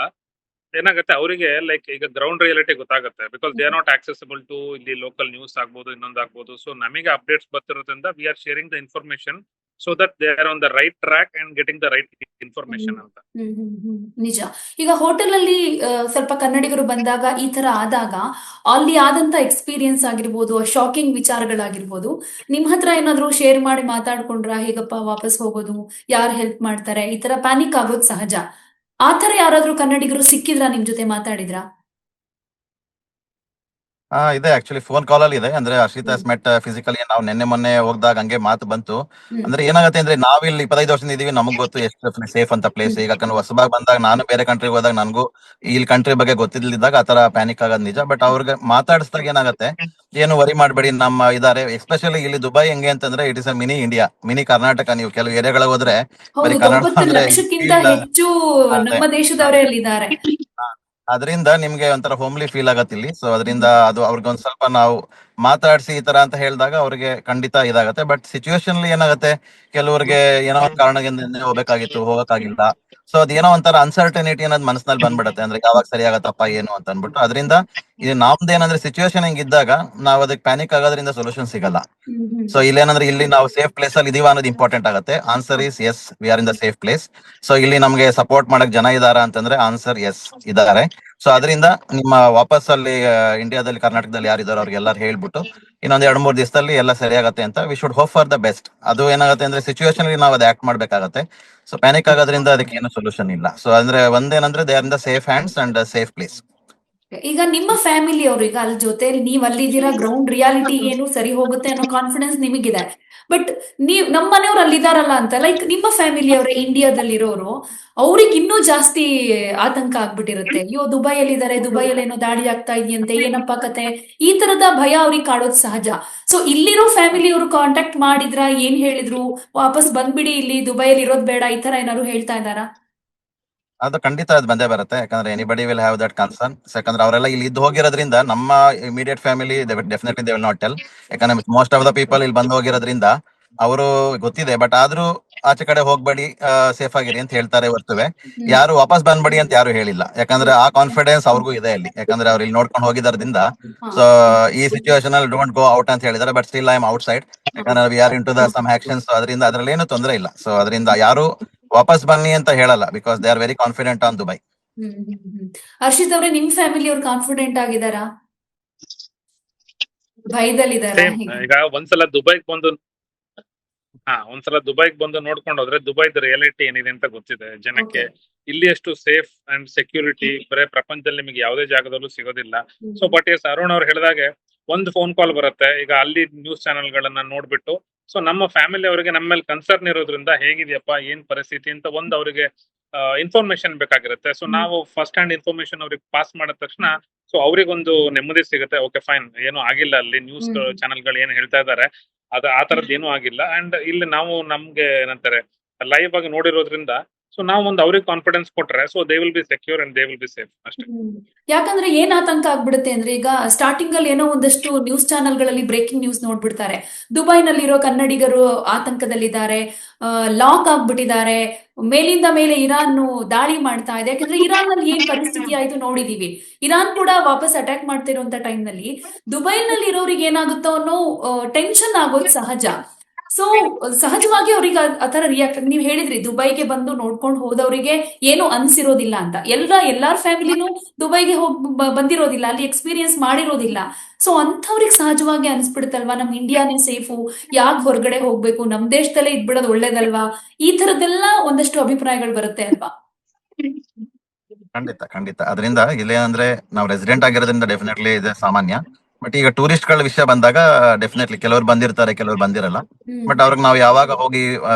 ಏನಾಗುತ್ತೆ, ಅವರಿಗೆ ಲೈಕ್ ಈಗ ಗ್ರೌಂಡ್ ರಿಯಾಲಿಟಿ ಗೊತ್ತಾಗುತ್ತೆ. Because they are not accessible to ಇಲ್ಲಿ ಲೋಕಲ್ ನ್ಯೂಸ್ ಆಗ್ಬೋದು, ಇನ್ನೊಂದಾಗ್ಬೋದು. ಸೊ ನಮಗೆ ಅಪ್ಡೇಟ್ಸ್ ಬರ್ತಿರೋದ್ರಿಂದ we are sharing the information so that they are on the right track and getting the right information ಅಂತ. ನಿಜ. ಈಗ ಹೋಟೆಲ್ ಅಲ್ಲಿ ಸ್ವಲ್ಪ ಕನ್ನಡಿಗರು ಬಂದಾಗ, ಈ ತರ ಆದಾಗ, ಅಲ್ಲಿ ಆದಂತ ಎಕ್ಸ್ಪೀರಿಯನ್ಸ್ ಆಗಿರ್ಬೋದು, ಶಾಕಿಂಗ್ ವಿಚಾರಗಳಾಗಿರ್ಬೋದು, ನಿಮ್ ಹತ್ರ ಏನಾದ್ರು ಶೇರ್ ಮಾಡಿ ಮಾತಾಡ್ಕೊಂಡ್ರ, ಹೇಗಪ್ಪ ವಾಪಸ್ ಹೋಗೋದು, ಯಾರು ಹೆಲ್ಪ್ ಮಾಡ್ತಾರೆ, ಈ ತರ ಪ್ಯಾನಿಕ್ ಆಗೋದು ಸಹಜ. ಆ ತರ ಯಾರಾದ್ರೂ ಕನ್ನಡಿಗರು ಸಿಕ್ಕಿದ್ರ, ನಿಮ್ ಜೊತೆ ಮಾತಾಡಿದ್ರ? ಇದೆ ಆಕ್ಚುಲಿ, ಫೋನ್ ಕಾಲ್ ಅಲ್ಲಿ ಇದೆ. ಅಂದ್ರೆ ಹರ್ಷಿತ್ ಮೆಟ್ ಫಿಸಿಕಲಿ ನಾವು ನಿನ್ನೆ ಮೊನ್ನೆ ಹೋಗ್ದಾಗ ಹಂಗೆ ಮಾತು ಬಂತು. ಅಂದ್ರೆ ಏನಾಗುತ್ತೆ ಅಂದ್ರೆ, ನಾವಿಲ್ಲಿ 25 ವರ್ಷದಿಂದ ಇದೀವಿ, ನಮಗ್ ಗೊತ್ತು ಎಷ್ಟು ಸೇಫ್ ಅಂತ ಪ್ಲೇಸ್. ಈಗ ಹೊಸಬಾಗ್ ಬಂದಾಗ, ನಾನು ಬೇರೆ ಕಂಟ್ರಿಗೆ ಹೋದಾಗ ನನಗೂ ಇಲ್ಲಿ ಕಂಟ್ರಿ ಬಗ್ಗೆ ಗೊತ್ತಿದ್ದಿದ್ದಾಗ ಆತರ ಪ್ಯಾನಿಕ್ ಆಗೋದು ನಿಜ. ಬಟ್ ಅವ್ರಿಗೆ ಮಾತಾಡಿಸಿದಾಗ ಏನಾಗುತ್ತೆ, ಏನು ವರಿ ಮಾಡ್ಬೇಡಿ, ನಮ್ಮ ಇದಾರೆ. ಎಸ್ಪೆಷಲಿ ಇಲ್ಲಿ ದುಬೈ ಹೆಂಗೆ ಅಂತಂದ್ರೆ, it is a mini India, mini Karnataka. ನೀವು ಕೆಲವು ಏರಿಯಾಗಳಿಗೆ ಹೋದ್ರೆ ಬರೀ ಕನ್ನಡ 90 ಅಂದ್ರೆ ಲಕ್ಷಕ್ಕಿಂತ ಹೆಚ್ಚು ನಮ್ಮ ದೇಶದವರೇ ಅಲ್ಲಿದ್ದಾರೆ. ಅದರಿಂದ ನಿಮ್ಗೆ ಒಂಥರ ಹೋಮ್ಲಿ ಫೀಲ್ ಆಗತ್ತೆ ಇಲ್ಲಿ. ಸೊ ಅದರಿಂದ ಅದು ಅವ್ರಿಗೊಂದ್ ಸ್ವಲ್ಪ ನಾವು ಮಾತಾಡ್ಸಿ ಈ ತರ ಅಂತ ಹೇಳಿದಾಗ ಅವ್ರಿಗೆ ಖಂಡಿತ ಇದಾಗತ್ತೆ. ಬಟ್ ಸಿಚುವೇಶನ್ ಏನಾಗುತ್ತೆ, ಕೆಲವ್ರಿಗೆ ಏನೋ ಒಂದ್ ಕಾರಣದಿಂದ ಹೋಗ್ಬೇಕಾಗಿತ್ತು, ಹೋಗಕ್ಕಾಗಿಲ್ಲ. ಸೊ ಅದೇನೋ ಒಂಥರ ಅನ್ಸರ್ಟನಿಟಿ ಅನ್ನೋದು ಮನಸ್ಸಿನಲ್ಲಿ ಬಂದ್ಬಿಡತ್ತೆ. ಅಂದ್ರೆ ಯಾವಾಗ ಸರಿ ಆಗತ್ತಪ್ಪ ಏನು ಅಂತ ಅನ್ಬಿಟ್ಟು. ಅದರಿಂದ ಇದು ನಮ್ದೇನಂದ್ರೆ, ಸಿಚುವೇಶನ್ ಹಿಂಗಿದ್ದಾಗ ನಾವ್ ಅದಕ್ಕೆ ಪ್ಯಾನಿಕ್ ಆಗೋದ್ರಿಂದ ಸೊಲ್ಯೂಷನ್ ಸಿಗಲ್ಲ. ಸೊ ಇಲ್ಲೇನಂದ್ರೆ, ಇಲ್ಲಿ ನಾವು ಸೇಫ್ ಪ್ಲೇಸ್ ಅಲ್ಲಿ ಇದೀವ ಅನ್ನೋದು ಇಂಪಾರ್ಟೆಂಟ್ ಆಗುತ್ತೆ. Answer is yes, we are in the safe place. So ಇಲ್ಲಿ ನಮ್ಗೆ ಸಪೋರ್ಟ್ ಮಾಡಕ್ ಜನ ಇದಾರ ಅಂತಂದ್ರೆ, ಆನ್ಸರ್ ಎಸ್, ಇದಾರೆ. ಸೊ ಅದರಿಂದ ನಿಮ್ಮ ವಾಪಸ್ ಅಲ್ಲಿ ಇಂಡಿಯಾದಲ್ಲಿ, ಕರ್ನಾಟಕದಲ್ಲಿ ಯಾರಿದಾರೋ ಅವ್ರಿಗೆಲ್ಲಾರು ಹೇಳ್ಬಿಟ್ಟು ಇನ್ನೊಂದ್ 2-3 ದಿವಸದಲ್ಲಿ ಎಲ್ಲ ಸರಿಯಾಗತ್ತೆ ಅಂತ we should hope for the best. ಅದು ಏನಾಗುತ್ತೆ ಅಂದ್ರೆ, ಸಿಚುವೇಶನ್ ನಾವು ಅದು ಆಕ್ಟ್ ಮಾಡ್ಬೇಕಾಗತ್ತೆ. ಸೊ ಪ್ಯಾನಿಕ್ ಆಗೋದ್ರಿಂದ ಅದಕ್ಕೆ ಏನು ಸೊಲ್ಯೂಷನ್ ಇಲ್ಲ. ಸೊ ಅಂದ್ರೆ ಒಂದೇನಂದ್ರೆ, they are in the safe hands and safe place. ಈಗ ನಿಮ್ಮ ಫ್ಯಾಮಿಲಿ ಅವರು ಈಗ ಅಲ್ಲಿ ಜೊತೆಲಿ ನೀವ್ ಅಲ್ಲಿದ್ದೀರಾ, ಗ್ರೌಂಡ್ ರಿಯಾಲಿಟಿ ಏನು ಸರಿ ಹೋಗುತ್ತೆ ಅನ್ನೋ ಕಾನ್ಫಿಡೆನ್ಸ್ ನಿಮಗಿದೆ. ಬಟ್ ನಮ್ಮ ಮನೆಯವ್ರು ಅಲ್ಲಿದಾರಲ್ಲ ಅಂತ, ಲೈಕ್ ನಿಮ್ಮ ಫ್ಯಾಮಿಲಿ ಅವರೇ ಇಂಡಿಯಾದಲ್ಲಿರೋರು, ಅವ್ರಿಗೆ ಇನ್ನೂ ಜಾಸ್ತಿ ಆತಂಕ ಆಗ್ಬಿಟ್ಟಿರುತ್ತೆ. ಅಯ್ಯೋ, ದುಬೈಯಲ್ಲಿದ್ದಾರೆ, ದುಬೈಯಲ್ಲಿ ಏನೋ ದಾಳಿ ಆಗ್ತಾ ಇದೆಯಂತೆ, ಏನಪ್ಪಾ ಕತೆ, ಈ ತರದ ಭಯ ಅವ್ರಿಗೆ ಕಾಡೋದು ಸಹಜ. ಸೊ ಇಲ್ಲಿರೋ ಫ್ಯಾಮಿಲಿ ಅವರು ಕಾಂಟ್ಯಾಕ್ಟ್ ಮಾಡಿದ್ರ, ಏನ್ ಹೇಳಿದ್ರು, ವಾಪಸ್ ಬಂದ್ಬಿಡಿ, ಇಲ್ಲಿ ದುಬೈಯಲ್ಲಿ ಇರೋದ್ ಬೇಡ, ಈ ತರ ಏನಾದ್ರು ಹೇಳ್ತಾ ಇದಾರಾ? ಅದು ಖಂಡಿತ ಅದು ಬಂದೇ ಬರುತ್ತೆ. ಯಾಕಂದ್ರೆ anybody will have that concern. ಯಾಕಂದ್ರೆ ಅವರೆಲ್ಲ ಇಲ್ಲಿ ಇದ್ದು ಹೋಗಿರೋದ್ರಿಂದ, ನಮ್ಮ immediate family definitely they will not tell. ಯಾಕಂದ್ರೆ ಮೋಸ್ಟ್ ಆಫ್ ದ ಪೀಪಲ್ ಇಲ್ಲಿ ಬಂದು ಹೋಗಿರೋದ್ರಿಂದ ಅವರು ಗೊತ್ತಿದೆ. ಬಟ್ ಆದ್ರೂ ಆಚೆ ಕಡೆ ಹೋಗ್ಬೇಡಿ, ಸೇಫ್ ಆಗಿರಿ ಅಂತ ಹೇಳ್ತಾರೆ ಹೊರ್ತುವೆ ಯಾರು ವಾಪಸ್ ಬಂದ್ಬೇಡಿ ಅಂತ ಯಾರು ಹೇಳಿಲ್ಲ. ಯಾಕಂದ್ರೆ ಆ ಕಾನ್ಫಿಡೆನ್ಸ್ ಅವ್ರಿಗೂ ಇದೆ ಇಲ್ಲಿ, ಯಾಕಂದ್ರೆ ಅವ್ರು ಇಲ್ಲಿ ನೋಡ್ಕೊಂಡು ಹೋಗಿದಾರದಿಂದ. ಸೊ ಈ ಸಿಚುವೇಶನ್ ಅಲ್ಲಿ ಡೋಂಟ್ ಗೋ ಔಟ್ ಅಂತ ಹೇಳಿದಾರೆ, but still I am outside. ಯಾಕಂದ್ರೆ we are in to the some actions, ಅದರಿಂದ ಅದ್ರಲ್ಲಿ ಏನು ತೊಂದರೆ ಇಲ್ಲ. ಸೊ ಅದರಿಂದ ಯಾರು ವಾಪಸ್ ಬನ್ನಿ ಅಂತ ಹೇಳಲ್ಲ, because they are very confident on Dubai. Harshit ಅವರೇ, ನಿಮ್ ಫ್ಯಾಮಿಲಿ ಅವ್ರು ಕಾನ್ಫಿಡೆಂಟ್ ಆಗಿದಾರಾ, ಭಯದಲ್ಲಿದಾರಾ? ಸೇಮ್ ಈಗ ಒಂದ್ಸಲ ದುಬೈಗ್ ಬಂದು ನೋಡ್ಕೊಂಡು ಹೋದ್ರೆ ದುಬೈದ ರಿಯಾಲಿಟಿ ಏನಿದೆ ಅಂತ ಗೊತ್ತಿದೆ ಜನಕ್ಕೆ. ಇಲ್ಲಿ ಅಷ್ಟು ಸೇಫ್ ಅಂಡ್ ಸೆಕ್ಯೂರಿಟಿ ಬರೇ ಪ್ರಪಂಚದಲ್ಲಿ ನಿಮಗೆ ಯಾವುದೇ ಜಾಗದಲ್ಲೂ ಸಿಗೋದಿಲ್ಲ. ಸೊ ಬಟ್ ಎಸ್, ಅರುಣ್ ಅವ್ರು ಹೇಳಿದಾಗೆ ಒಂದು ಫೋನ್ ಕಾಲ್ ಬರುತ್ತೆ ಈಗ ಅಲ್ಲಿ ನ್ಯೂಸ್ ಚಾನೆಲ್ ಗಳನ್ನ ನೋಡ್ಬಿಟ್ಟು, ಸೊ ನಮ್ಮ ಫ್ಯಾಮಿಲಿ ಅವರಿಗೆ ನಮ್ಮ ಮೇಲೆ ಕನ್ಸರ್ನ್ ಇರೋದ್ರಿಂದ ಹೇಗಿದೆಯಪ್ಪ ಏನ್ ಪರಿಸ್ಥಿತಿ ಅಂತ ಒಂದು ಅವರಿಗೆ ಇನ್ಫಾರ್ಮೇಶನ್ ಬೇಕಾಗಿರುತ್ತೆ. ಸೊ ನಾವು ಫಸ್ಟ್ ಹ್ಯಾಂಡ್ ಇನ್ಫಾರ್ಮೇಶನ್ ಅವ್ರಿಗೆ ಪಾಸ್ ಮಾಡಿದ ತಕ್ಷಣ ಸೊ ಅವ್ರಿಗೊಂದು ನೆಮ್ಮದಿ ಸಿಗುತ್ತೆ. ಓಕೆ ಫೈನ್, ಏನೂ ಆಗಿಲ್ಲ, ಅಲ್ಲಿ ನ್ಯೂಸ್ ಚಾನೆಲ್ ಗಳು ಏನ್ ಹೇಳ್ತಾ ಇದಾರೆ ಆ ತರದ್ ಏನೂ ಆಗಿಲ್ಲ. ಅಂಡ್ ಇಲ್ಲಿ ನಾವು ನಮ್ಗೆ ಏನಂತಾರೆ ಲೈವ್ ಆಗಿ ನೋಡಿರೋದ್ರಿಂದ ಸೊ ನಾವು ಒಂದು ಅವ್ರಿಗೆ ಕಾನ್ಫಿಡೆನ್ಸ್ ಕೊಟ್ರೆ so they will be secure and they will be safe ಅಷ್ಟೇ. ಯಾಕಂದ್ರೆ ಏನ್ ಆತಂಕ ಆಗ್ಬಿಡುತ್ತೆ ಅಂದ್ರೆ, ಈಗ ಸ್ಟಾರ್ಟಿಂಗ್ ಅಲ್ಲಿ ಏನೋ ಒಂದಷ್ಟು ನ್ಯೂಸ್ ಚಾನೆಲ್ ಗಳಲ್ಲಿ ಬ್ರೇಕಿಂಗ್ ನ್ಯೂಸ್ ನೋಡ್ಬಿಡ್ತಾರೆ, ದುಬೈನಲ್ಲಿರೋ ಕನ್ನಡಿಗರು ಆತಂಕದಲ್ಲಿದ್ದಾರೆ, ಲಾಕ್ ಆಗ್ಬಿಟ್ಟಿದ್ದಾರೆ, ಮೇಲಿಂದ ಮೇಲೆ ಇರಾನ್ ದಾಳಿ ಮಾಡ್ತಾ ಇದೆ. ಯಾಕಂದ್ರೆ ಇರಾನ್ ನಲ್ಲಿ ಏನ್ ಪರಿಸ್ಥಿತಿ ಆಯ್ತು ನೋಡಿದೀವಿ, ಇರಾನ್ ಕೂಡ ವಾಪಸ್ ಅಟ್ಯಾಕ್ ಮಾಡ್ತಿರುವಂತ ಟೈಮ್ ನಲ್ಲಿ ದುಬೈನಲ್ಲಿ ಇರೋರಿಗೆ ಏನಾಗುತ್ತೋ ಅನ್ನೋ ಟೆನ್ಷನ್ ಆಗೋದು ಸಹಜ. ಸೊ ಸಹಜವಾಗಿ ಅವ್ರಿಗೆ ಆತರ ರಿಯಾಕ್ಟ್, ನೀವ್ ಹೇಳಿದ್ರಿ ದುಬೈಗೆ ಬಂದು ನೋಡ್ಕೊಂಡು ಹೋದವರಿಗೆ ಏನು ಅನ್ಸಿರೋದಿಲ್ಲ ಅಂತ. ಎಲ್ಲಾರ ಫ್ಯಾಮಿಲಿನೂ ದುಬೈಗೆ ಹೋಗಿ ಬಂದಿರೋದಿಲ್ಲ, ಅಲ್ಲಿ ಎಕ್ಸ್ಪೀರಿಯನ್ಸ್ ಮಾಡಿರೋದಿಲ್ಲ. ಸೊ ಅಂಥವ್ರಿಗೆ ಸಹಜವಾಗಿ ಅನ್ಸ್ಬಿಡುತ್ತಲ್ವಾ, ನಮ್ ಇಂಡಿಯಾನೇ ಸೇಫು, ಯಾಕೆ ಹೊರಗಡೆ ಹೋಗ್ಬೇಕು, ನಮ್ ದೇಶದಲ್ಲೇ ಇದ್ಬಿಡೋದು ಒಳ್ಳೇದಲ್ವಾ, ಈ ತರದ್ದೆಲ್ಲ ಒಂದಷ್ಟು ಅಭಿಪ್ರಾಯಗಳು ಬರುತ್ತೆ ಅಲ್ವಾ? ಖಂಡಿತ. ಅದರಿಂದ ಇಲ್ಲೇನಂದ್ರೆ ನಾವು ರೆಸಿಡೆಂಟ್ ಆಗಿರೋದ್ರಿಂದ ಡೆಫಿನೆಟ್ಲಿ ಇದೆ ಸಾಮಾನ್ಯ. ಬಟ್ ಈಗ ಟೂರಿಸ್ಟ್ ಗಳ ವಿಷಯ ಬಂದಾಗ ಡೆಫಿನೆಟ್ಲಿ ಕೆಲವರು ಬಂದಿರ್ತಾರೆ, ಕೆಲವರು ಬಂದಿರಲ್ಲ. ಬಟ್ ಅವ್ರಿಗೆ ನಾವು ಯಾವಾಗ ಹೋಗಿ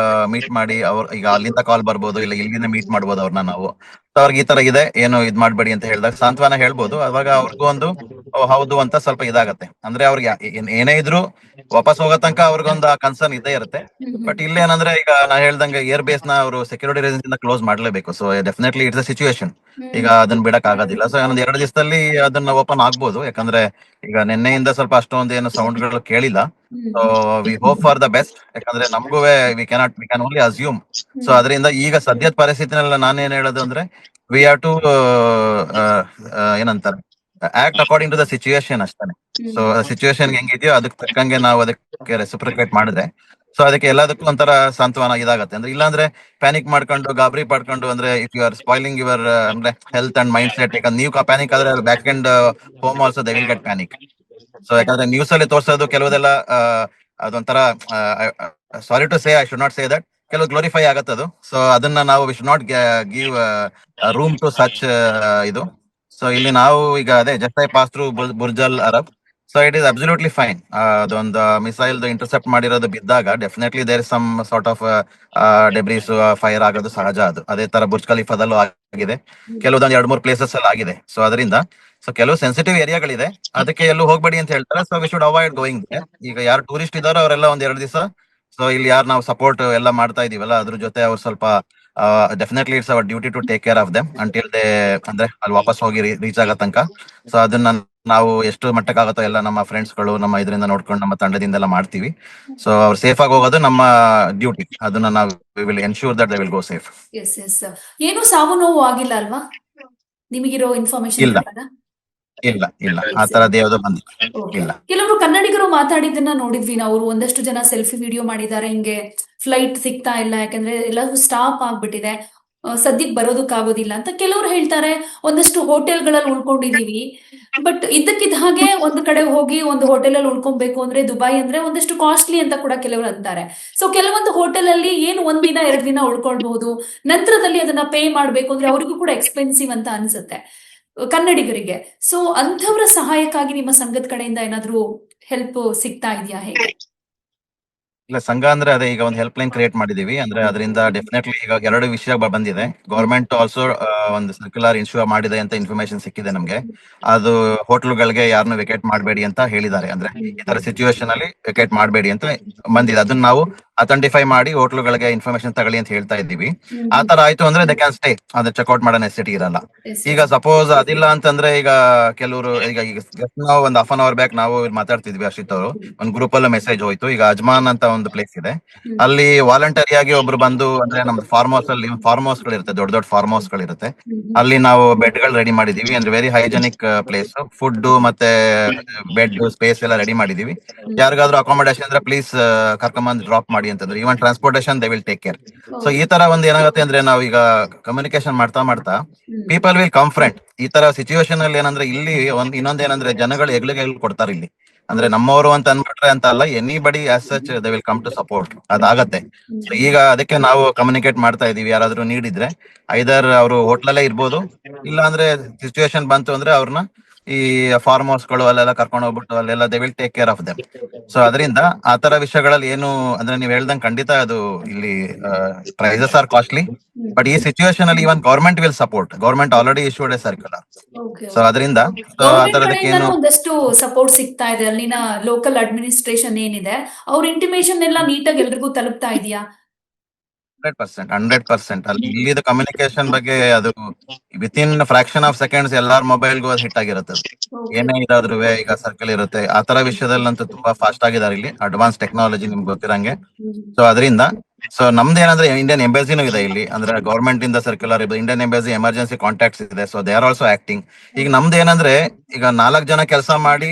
ಮೀಟ್ ಮಾಡಿ, ಈಗ ಅಲ್ಲಿಂದ ಕಾಲ್ ಬರ್ಬೋದು, ಇಲ್ಲ ಇಲ್ಲಿಂದ ಮೀಟ್ ಮಾಡ್ಬೋದು ಅವ್ರನ್ನ ನಾವು. ಅವ್ರಿಗೆ ಈ ತರ ಇದೆ, ಏನು ಇದ್ ಮಾಡ್ಬೇಡಿ ಅಂತ ಹೇಳಿದಾಗ ಸಾಂತ್ವನ ಹೇಳ್ಬೋದು. ಅವಾಗ ಅವ್ರಿಗೂ ಒಂದು ಹೌದು ಅಂತ ಸ್ವಲ್ಪ ಇದಾಗತ್ತೆ. ಅಂದ್ರೆ ಅವ್ರಿಗೆ ಏನೇ ಇದ್ರು ವಾಪಸ್ ಹೋಗೋ ತನಕ ಅವ್ರಿಗೊಂದು ಕನ್ಸರ್ನ್ ಇದ್ದೇ ಇರುತ್ತೆ. ಬಟ್ ಇಲ್ಲೇನಂದ್ರೆ ಈಗ ನಾ ಹೇಳ್ದಂಗೆ ಏರ್ ಬೇಸ್ ನ ಅವರು ಸೆಕ್ಯೂರಿಟಿ ರೀಸನ್ಸ್ ಇಂದ ಕ್ಲೋಸ್ ಮಾಡ್ಲೇಬೇಕು. So definitely it's a situation, ಈಗ ಅದನ್ನ ಬಿಡಕ್ ಆಗೋದಿಲ್ಲ. ಸೊ ಇನ್ನೊಂದ್ 2 ದಿವಸದಲ್ಲಿ ಅದನ್ನ ಓಪನ್ ಆಗ್ಬೋದು. ಯಾಕಂದ್ರೆ ಈಗ ನಿನ್ನೆಯಿಂದ ಸ್ವಲ್ಪ ಅಷ್ಟೊಂದು ಏನು ಸೌಂಡ್ ಗಳು ಕೇಳಿಲ್ಲ. So we hope for the best. ಯಾಕಂದ್ರೆ ನಮಗೂ we can only assume. So ಅದರಿಂದ ಈಗ ಸದ್ಯದ ಪರಿಸ್ಥಿತಿನೆಲ್ಲ ನಾನೇನ್ ಹೇಳೋದು ಅಂದ್ರೆ ವಿ ಹ್ಯಾವ್ ಟು ಏನಂತಾರೆ act according to the situation ಅಷ್ಟೇ. ಸೊ ಸಿಚುವೇಶನ್ ಹೆಂಗಿದೆಯೋ ಅದಕ್ಕೆ ತಕ್ಕಂಗೆ ನಾವು ಅದಕ್ಕೆ ರೆಸಿಪ್ರಿಕೇಟ್ ಮಾಡಿದ್ರೆ ಸೊ ಅದಕ್ಕೆ ಎಲ್ಲದಕ್ಕೂ ಒಂಥರ ಸಾಂತ್ವನ ಇದಾಗತ್ತೆ. ಅಂದ್ರೆ ಇಲ್ಲಾಂದ್ರೆ ಪ್ಯಾನಿಕ್ ಮಾಡ್ಕೊಂಡು ಗಾಬರಿ ಪಡ್ಕೊಂಡು, ಅಂದ್ರೆ if you are spoiling your ಅಂದ್ರೆ ಹೆಲ್ತ್ ಅಂಡ್ ಮೈಂಡ್ ಸೆಟ್. ಯಾಕಂದ್ರೆ ನೀವು ಪ್ಯಾನಿಕ್ ಆದ್ರೆ back and home also they will get panic. So ಯಾಕಂದ್ರೆ ನ್ಯೂಸ್ ಅಲ್ಲಿ ತೋರ್ಸೋದು ಕೆಲವುದೆಲ್ಲ ಅದೊಂಥರ sorry to say, I should not say that, ಕೆಲವು ಗ್ಲೋರಿಫೈ ಆಗತ್ತದು. ಸೊ ಅದನ್ನ ನಾವು we should not give room to such ಇದು. ಸೊ ಇಲ್ಲಿ ನಾವು ಈಗ ಅದೇ just I pass through Burj Al Arab. So it is absolutely fine. ಅದೊಂದು ಮಿಸೈಲ್ ಇಂಟರ್ಸೆಪ್ಟ್ ಮಾಡಿರೋದು ಬಿದ್ದಾಗ definitely there is some sort of debris fire ಆಗೋದು ಸಹಜ. ಅದೇ ತರ ಬುರ್ಜ್ ಖಲೀಫಾದಲ್ಲೂ ಆಗಿದೆ, ಕೆಲವೊಂದು 2-3 ಪ್ಲೇಸಸ್ ಅಲ್ಲಿ ಆಗಿದೆ. ಸೊ ಅದರಿಂದ ಸೊ ಕೆಲವು ಸೆನ್ಸಿಟಿವ್ ಏರಿಯಾಗಳಿದೆ, ಅದಕ್ಕೆ ಎಲ್ಲೂ ಹೋಗ್ಬೇಡಿ ಅಂತ ಹೇಳ್ತಾರೆ. So we should avoid going. ಈಗ ಯಾರು ಟೂರಿಸ್ಟ್ ಇದಾರೋ ಅವರೆಲ್ಲ 1-2 ದಿವಸ ಸೊ ಇಲ್ಲಿ ಯಾರು ನಾವು ಸಪೋರ್ಟ್ ಎಲ್ಲ ಮಾಡ್ತಾ ಇದೀವಲ್ಲ ಅದ್ರ ಜೊತೆ ಅವ್ರು ಸ್ವಲ್ಪ definitely it's our duty to take care of them until they ಅಂದ್ರೆ ಅಲ್ಲಿ ವಾಪಸ್ ಹೋಗಿ ರೀಚ್ ಆಗೋ ತನಕ. ಸೊ ಅದನ್ನ ನಾವು ಎಷ್ಟು ಮಟ್ಟಕ್ಕಾಗತ್ತೋ ಎಲ್ಲ ನಮ್ಮ ಫ್ರೆಂಡ್ಸ್ ಗಳು ನಮ್ಮ ಇದರಿಂದ ನೋಡ್ಕೊಂಡು ನಮ್ಮ ತಂಡದಿಂದ ಎಲ್ಲ ಮಾಡ್ತೀವಿ. ಸೊ ಅವ್ರು ಸೇಫ್ ಆಗಿ ಹೋಗೋದು ನಮ್ಮ ಡ್ಯೂಟಿ. ಅದನ್ನ ನಾವು we will ensure that they will go safe. ಏನು ಸಾವು ನೋವು ಆಗಿಲ್ಲ ಅಲ್ವಾ ನಿಮಗಿರೋ ಇನ್ಫಾರ್ಮೇಶನ್? ಇಲ್ಲ ಆ ತರದ್ದು ಯಾವ್ದೋ ಬಂದಿಲ್ಲ. ಕೆಲವರು ಕನ್ನಡಿಗರು ಮಾತಾಡಿದ್ದನ್ನ ನೋಡಿದ್ವಿ ನಾವು, ಒಂದಷ್ಟು ಜನ ಸೆಲ್ಫಿ ವಿಡಿಯೋ ಮಾಡಿದ್ದಾರೆ, ಹಿಂಗೆ ಫ್ಲೈಟ್ ಸಿಗ್ತಾ ಇಲ್ಲ ಯಾಕಂದ್ರೆ ಎಲ್ಲವೂ ಸ್ಟಾಪ್ ಆಗ್ಬಿಟ್ಟಿದೆ, ಸದ್ಯಕ್ಕೆ ಬರೋದಕ್ಕಾಗೋದಿಲ್ಲ ಅಂತ. ಕೆಲವರು ಹೇಳ್ತಾರೆ ಒಂದಷ್ಟು ಹೋಟೆಲ್ಗಳಲ್ಲಿ ಉಳ್ಕೊಂಡಿದೀವಿ, ಬಟ್ ಇದ್ದಕ್ಕಿದ್ದ ಹಾಗೆ ಒಂದು ಕಡೆ ಹೋಗಿ ಒಂದು ಹೋಟೆಲ್ ಅಲ್ಲಿ ಉಳ್ಕೊಬೇಕು ಅಂದ್ರೆ ದುಬೈ ಅಂದ್ರೆ ಒಂದಷ್ಟು ಕಾಸ್ಟ್ಲಿ ಅಂತ ಕೂಡ ಕೆಲವರು ಅಂತಾರೆ. ಸೊ ಕೆಲವೊಂದು ಹೋಟೆಲ್ ಅಲ್ಲಿ ಏನು 1 ದಿನ 2 ದಿನ ಉಳ್ಕೊಳ್ಬಹುದು, ನಂತರದಲ್ಲಿ ಅದನ್ನ ಪೇ ಮಾಡ್ಬೇಕು ಅಂದ್ರೆ ಅವರಿಗೂ ಕೂಡ ಎಕ್ಸ್ಪೆನ್ಸಿವ್ ಅಂತ ಅನ್ಸುತ್ತೆ ಕನ್ನಡಿಗರಿಗೆ. ಸೊ ಅಂಥವ್ರ ಸಹಾಯಕ್ಕಾಗಿ ನಿಮ್ಮ ಸಂಘದ ಕಡೆಯಿಂದ ಏನಾದ್ರೂ ಹೆಲ್ಪ್ ಸಿಗ್ತಾ ಇದೆಯಾ, ಹೇಗೆ? ಇಲ್ಲ, ಸಂಘ ಅಂದ್ರೆ ಅದೇ ಈಗ ಒಂದು ಹೆಲ್ಪ್ ಲೈನ್ ಕ್ರಿಯೇಟ್ ಮಾಡಿದೀವಿ. ಅಂದ್ರೆ ಅದರಿಂದ ಡೆಫಿನೆಟ್ಲಿ ಈಗ 2 ವಿಷಯ ಬಂದಿದೆ. ಗವರ್ಮೆಂಟ್ ಆಲ್ಸೋ ಒಂದು ಸರ್ಕ್ಯುಲರ್ ಇನ್ಶೂರ್ ಮಾಡಿದೆ ಅಂತ ಇನ್ಫಾರ್ಮೇಶನ್ ಸಿಕ್ಕಿದೆ ನಮ್ಗೆ. ಅದು ಹೋಟೆಲ್ಗಳಿಗೆ ಯಾರನ್ನು ವೆಕೇಟ್ ಮಾಡಬೇಡಿ ಅಂತ ಹೇಳಿದ್ದಾರೆ. ಅಂದ್ರೆ ಈ ತರ ಸಿಚುವೇಶನ್ ಅಲ್ಲಿ ವೆಕೇಟ್ ಮಾಡಬೇಡಿ ಅಂತ ಬಂದಿದೆ. ಅದನ್ನ ನಾವು ಅಥೆಂಟಿಫೈ ಮಾಡಿ ಹೋಟ್ಲುಗಳಿಗೆ ಇನ್ಫಾರ್ಮೇಶನ್ ತಗೊಳ್ಳಿ ಅಂತ ಹೇಳ್ತಾ ಇದ್ದೀವಿ. ಆ ತರ ಆಯ್ತು ಅಂದ್ರೆ ದೇ ಕ್ಯಾನ್ ಸ್ಟೇ, ಅದ್ರ ಚೆಕ್ಔಟ್ ಮಾಡೋ ನೆಸಿಟಿ ಇರಲ್ಲ. ಈಗ ಸಪೋಸ್ ಅದಿಲ್ಲ ಅಂತಂದ್ರೆ ಈಗ ಕೆಲವರು ಈಗ ನಾವು ಒಂದು ಹಾಫ್ ಅನ್ ಅವರ್ ಬ್ಯಾಕ್ ನಾವು ಮಾತಾಡ್ತಿದ್ವಿ ಹರ್ಷಿತ್ ಅವರು, ಒಂದು ಗ್ರೂಪ್ ಅಲ್ಲೂ ಮೆಸೇಜ್ ಹೋಯ್ತು. ಈಗ ಅಜ್ಮಾನ್ ಅಂತ ಒಂದು ಪ್ಲೇಸ್ ಇದೆ, ಅಲ್ಲಿ ವಾಲಂಟರಿ ಆಗಿ ಒಬ್ರು ಬಂದು, ಅಂದ್ರೆ ನಮ್ದು ಫಾರ್ಮ್ ಹೌಸ್ ಅಲ್ಲಿ ಫಾರ್ಮ್ ಹೌಸ್ ಗಳಿರುತ್ತೆ, ದೊಡ್ಡ ದೊಡ್ಡ ಫಾರ್ಮ್ ಹೌಸ್ ಗಳಿರುತ್ತೆ, ಅಲ್ಲಿ ನಾವು ಬೆಡ್ ಗಳು ರೆಡಿ ಮಾಡಿದೀವಿ. ಅಂದ್ರೆ ವೆರಿ ಹೈಜೆನಿಕ್ ಪ್ಲೇಸ್, ಫುಡ್ ಮತ್ತೆ ಬೆಡ್ ಸ್ಪೇಸ್ ಎಲ್ಲ ರೆಡಿ ಮಾಡಿದೀವಿ. ಯಾರಿಗಾದ್ರೂ ಅಕಾಮಿಡೇಷನ್ ಅಂದ್ರೆ ಪ್ಲೀಸ್ ಕರ್ಕೊಂಬಂದ್ ಡ್ರಾಪ್ ಮಾಡಿ ಅಂತಂದ್ರೆ, even transportation they will take care. So ಈ ತರ ಒಂದ್ ಏನಾಗುತ್ತೆ ಅಂದ್ರೆ, ನಾವು ಈಗ ಕಮ್ಯುನಿಕೇಶನ್ ಮಾಡ್ತಾ ಮಾಡ್ತಾ ಪೀಪಲ್ ವಿಲ್ ಕಮ್ ಫ್ರೆಂಡ್. ಈ ತರ ಸಿಚುವೇಶನ್ ಅಲ್ಲಿ ಏನಂದ್ರೆ, ಇಲ್ಲಿ ಇನ್ನೊಂದೇನಂದ್ರೆ ಜನಗಳು ಹೆಗ್ಲಿಗೆ ಕೊಡ್ತಾರೆ ಇಲ್ಲಿ. ಅಂದ್ರೆ ನಮ್ಮವರು ಅಂತ ಅನ್ಬಿಟ್ರೆ ಅಂತ ಅಲ್ಲ, anybody as such they will come to support, ಅದಾಗತ್ತೆ. ಸೊ ಈಗ ಅದಕ್ಕೆ ನಾವು ಕಮ್ಯುನಿಕೇಟ್ ಮಾಡ್ತಾ ಇದೀವಿ, ಯಾರಾದ್ರೂ ನೀಡಿದ್ರೆ ಐದರ್ ಅವರು ಹೋಟ್ಲಲ್ಲೇ ಇರ್ಬೋದು, ಇಲ್ಲ ಅಂದ್ರೆ ಸಿಚುವೇಶನ್ ಬಂತು ಅಂದ್ರೆ ಅವ್ರನ್ನ ಈ ಫಾರ್ಮ್ ಹೌಸ್ ಗಳು ಅಲ್ಲೆಲ್ಲ ಕರ್ಕೊಂಡು ಹೋಗ್ಬಿಟ್ಟು ಅಲ್ಲೆಲ್ಲ they will take care of them. So ಅದರಿಂದ ಆ ತರ ವಿಷಯಗಳಲ್ಲಿ ಏನು ಅಂದ್ರೆ, ನೀವ್ ಹೇಳ್ದಂಗೆ ಖಂಡಿತ ಅದು ಇಲ್ಲಿ ಪ್ರೈಸಸ್ ಆರ್ ಕಾಸ್ಟ್ಲಿ, ಬಟ್ ಈ ಸಿಚುವೇಶನ್ ಅಲ್ಲಿ even government will support. Government already issued a circular. So ಅದರಿಂದ ಆ ಗೌರ್ಮೆಂಟ್ ತರದಕ್ಕೆ ಕಡೆಯಿಂದನೂ ಏನು ಒಂದಷ್ಟು ಸಪೋರ್ಟ್ ಸಿಗ್ತಾ ಇದೆ. ಅಲ್ಲಿನ ಲೋಕಲ್ ಅಡ್ಮಿನಿಸ್ಟ್ರೇಷನ್ ಏನಿದೆ, ಅವ್ರ ಇಂಟಿಮೇಷನ್ ಎಲ್ಲ ನೀಟಾಗಿ ಎಲ್ರಿಗೂ ತಲುಪ್ತಾ ಇದೆಯಾ? 100% ಅಲ್ಲಿ ಇಲ್ಲಿದ ಕಮ್ಯುನಿಕೇಶನ್ ಬಗ್ಗೆ ಅದು with in fraction of seconds ಎಲ್ಲಾರ್ ಮೊಬೈಲ್ಗೂ ಅದು ಹಿಟ್ ಆಗಿರುತ್ತೆ. ಏನೇ ಇದಾದ್ರೂ ಈಗ ಸರ್ಕಲ್ ಇರುತ್ತೆ. ಆ ತರ ವಿಷಯದಲ್ಲಂತೂ ತುಂಬಾ ಫಾಸ್ಟ್ ಆಗಿದ್ದಾರೆ ಇಲ್ಲಿ, ಅಡ್ವಾನ್ಸ್ ಟೆಕ್ನಾಲಜಿ ನಿಮ್ಗೆ ಗೊತ್ತಿರಂಗೆ. ಸೊ ಅದರಿಂದ ಸೊ ನಮ್ದೇನಂದ್ರೆ ಇಂಡಿಯನ್ ಎಂಬಸಿನೂ ಇದೆ ಇಲ್ಲಿ, ಅಂದ್ರೆ ಗವರ್ಮೆಂಟ್ ಇಂದ ಸರ್ಕ್ಯುಲರ್ ಇದೆ, ಇಂಡಿಯನ್ ಎಂಬಸಿ ಎಮರ್ಜೆನ್ಸಿ ಕಾಂಟ್ಯಾಕ್ಟ್ಸ್ ಇದೆ. So they are also acting. ಈಗ ನಮ್ದು ಏನಂದ್ರೆ, ಈಗ 4 ಜನ ಕೆಲಸ ಮಾಡಿ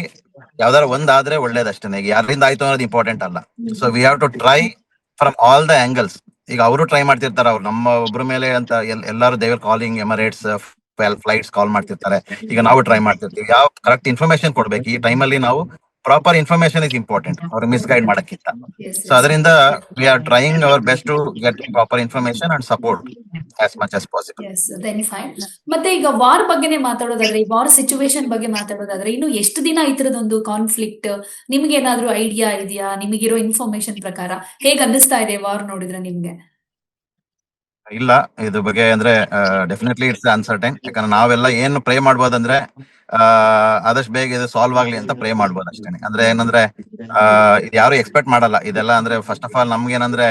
ಯಾವ್ದಾರ ಒಂದಾದ್ರೆ ಒಳ್ಳೇದಷ್ಟೇ, ಈಗ ಯಾರಿಂದ ಆಯ್ತು ಅನ್ನೋದು ಇಂಪಾರ್ಟೆಂಟ್ ಅಲ್ಲ. So we have to try from all the angles. ಈಗ ಅವರು ಟ್ರೈ ಮಾಡ್ತಿರ್ತಾರೆ, ಅವ್ರು ನಮ್ಮ ಒಬ್ರ ಮೇಲೆ ಅಂತ ಎಲ್ಲಾರು ದೇ ವಿಲ್ ಕಾಲಿಂಗ್ ಎಮರೇಟ್ಸ್ ಫ್ಲೈಟ್ಸ್ ಕಾಲ್ ಮಾಡ್ತಿರ್ತಾರೆ. ಈಗ ನಾವು ಟ್ರೈ ಮಾಡ್ತಿರ್ತೀವಿ, ಯಾವ ಕರೆಕ್ಟ್ ಇನ್ಫಾರ್ಮೇಶನ್ ಕೊಡ್ಬೇಕು ಈ ಟೈಮಲ್ಲಿ. ನಾವು ಪ್ರಾಪರ್ ಇನ್ಫಾರ್ಮೇಶನ್ ಇಸ್ ಇಂಪಾರ್ಟೆಂಟ್, ಅವ್ರು ಮಿಸ್ಗೈಡ್ ಮಾಡಕ್ಕಿಂತ. ಸೊ ಅದರಿಂದ we are trying our best to get proper information and support as much as possible. Fine. ಮತ್ತೆ ಈಗ ವಾರ್ ಬಗ್ಗೆನೇ ಮಾತಾಡೋದಾದ್ರೆ, ಈ ವಾರ್ ಸಿಚುವೇಶನ್ ಬಗ್ಗೆ ಮಾತಾಡೋದಾದ್ರೆ, ಇನ್ನು ಎಷ್ಟು ದಿನ ಈ ತರದೊಂದು ಕಾನ್ಫ್ಲಿಕ್ಟ್, ನಿಮ್ಗೆ ಏನಾದ್ರೂ ಐಡಿಯಾ ಇದೆಯಾ? ನಿಮಗಿರೋ ಇನ್ಫಾರ್ಮೇಶನ್ ಪ್ರಕಾರ ಹೇಗ್ ಅನ್ನಿಸ್ತಾ ಇದೆ ವಾರ್ ನೋಡಿದ್ರೆ ನಿಮ್ಗೆ? ಇಲ್ಲ, ಇದ್ರ ಬಗ್ಗೆ ಅಂದ್ರೆ ಡೆಫಿನೆಟ್ಲಿ ಇಟ್ಸ್ ಅನ್ಸರ್ಟೈನ್. ಯಾಕಂದ್ರೆ ನಾವೆಲ್ಲ ಏನು ಪ್ರೇ ಮಾಡ್ಬೋದಂದ್ರೆ, ಆದಷ್ಟು ಬೇಗ ಇದು ಸಾಲ್ವ್ ಆಗ್ಲಿ ಅಂತ ಪ್ರೇ ಮಾಡ್ಬೋದು ಅಷ್ಟೇನೆ. ಅಂದ್ರೆ ಏನಂದ್ರೆ, ಇದು ಯಾರು ಎಕ್ಸ್ಪೆಕ್ಟ್ ಮಾಡಲ್ಲ ಇದೆಲ್ಲ. ಅಂದ್ರೆ ಫಸ್ಟ್ ಆಫ್ ಆಲ್ ನಮ್ಗೆ ಏನಂದ್ರೆ,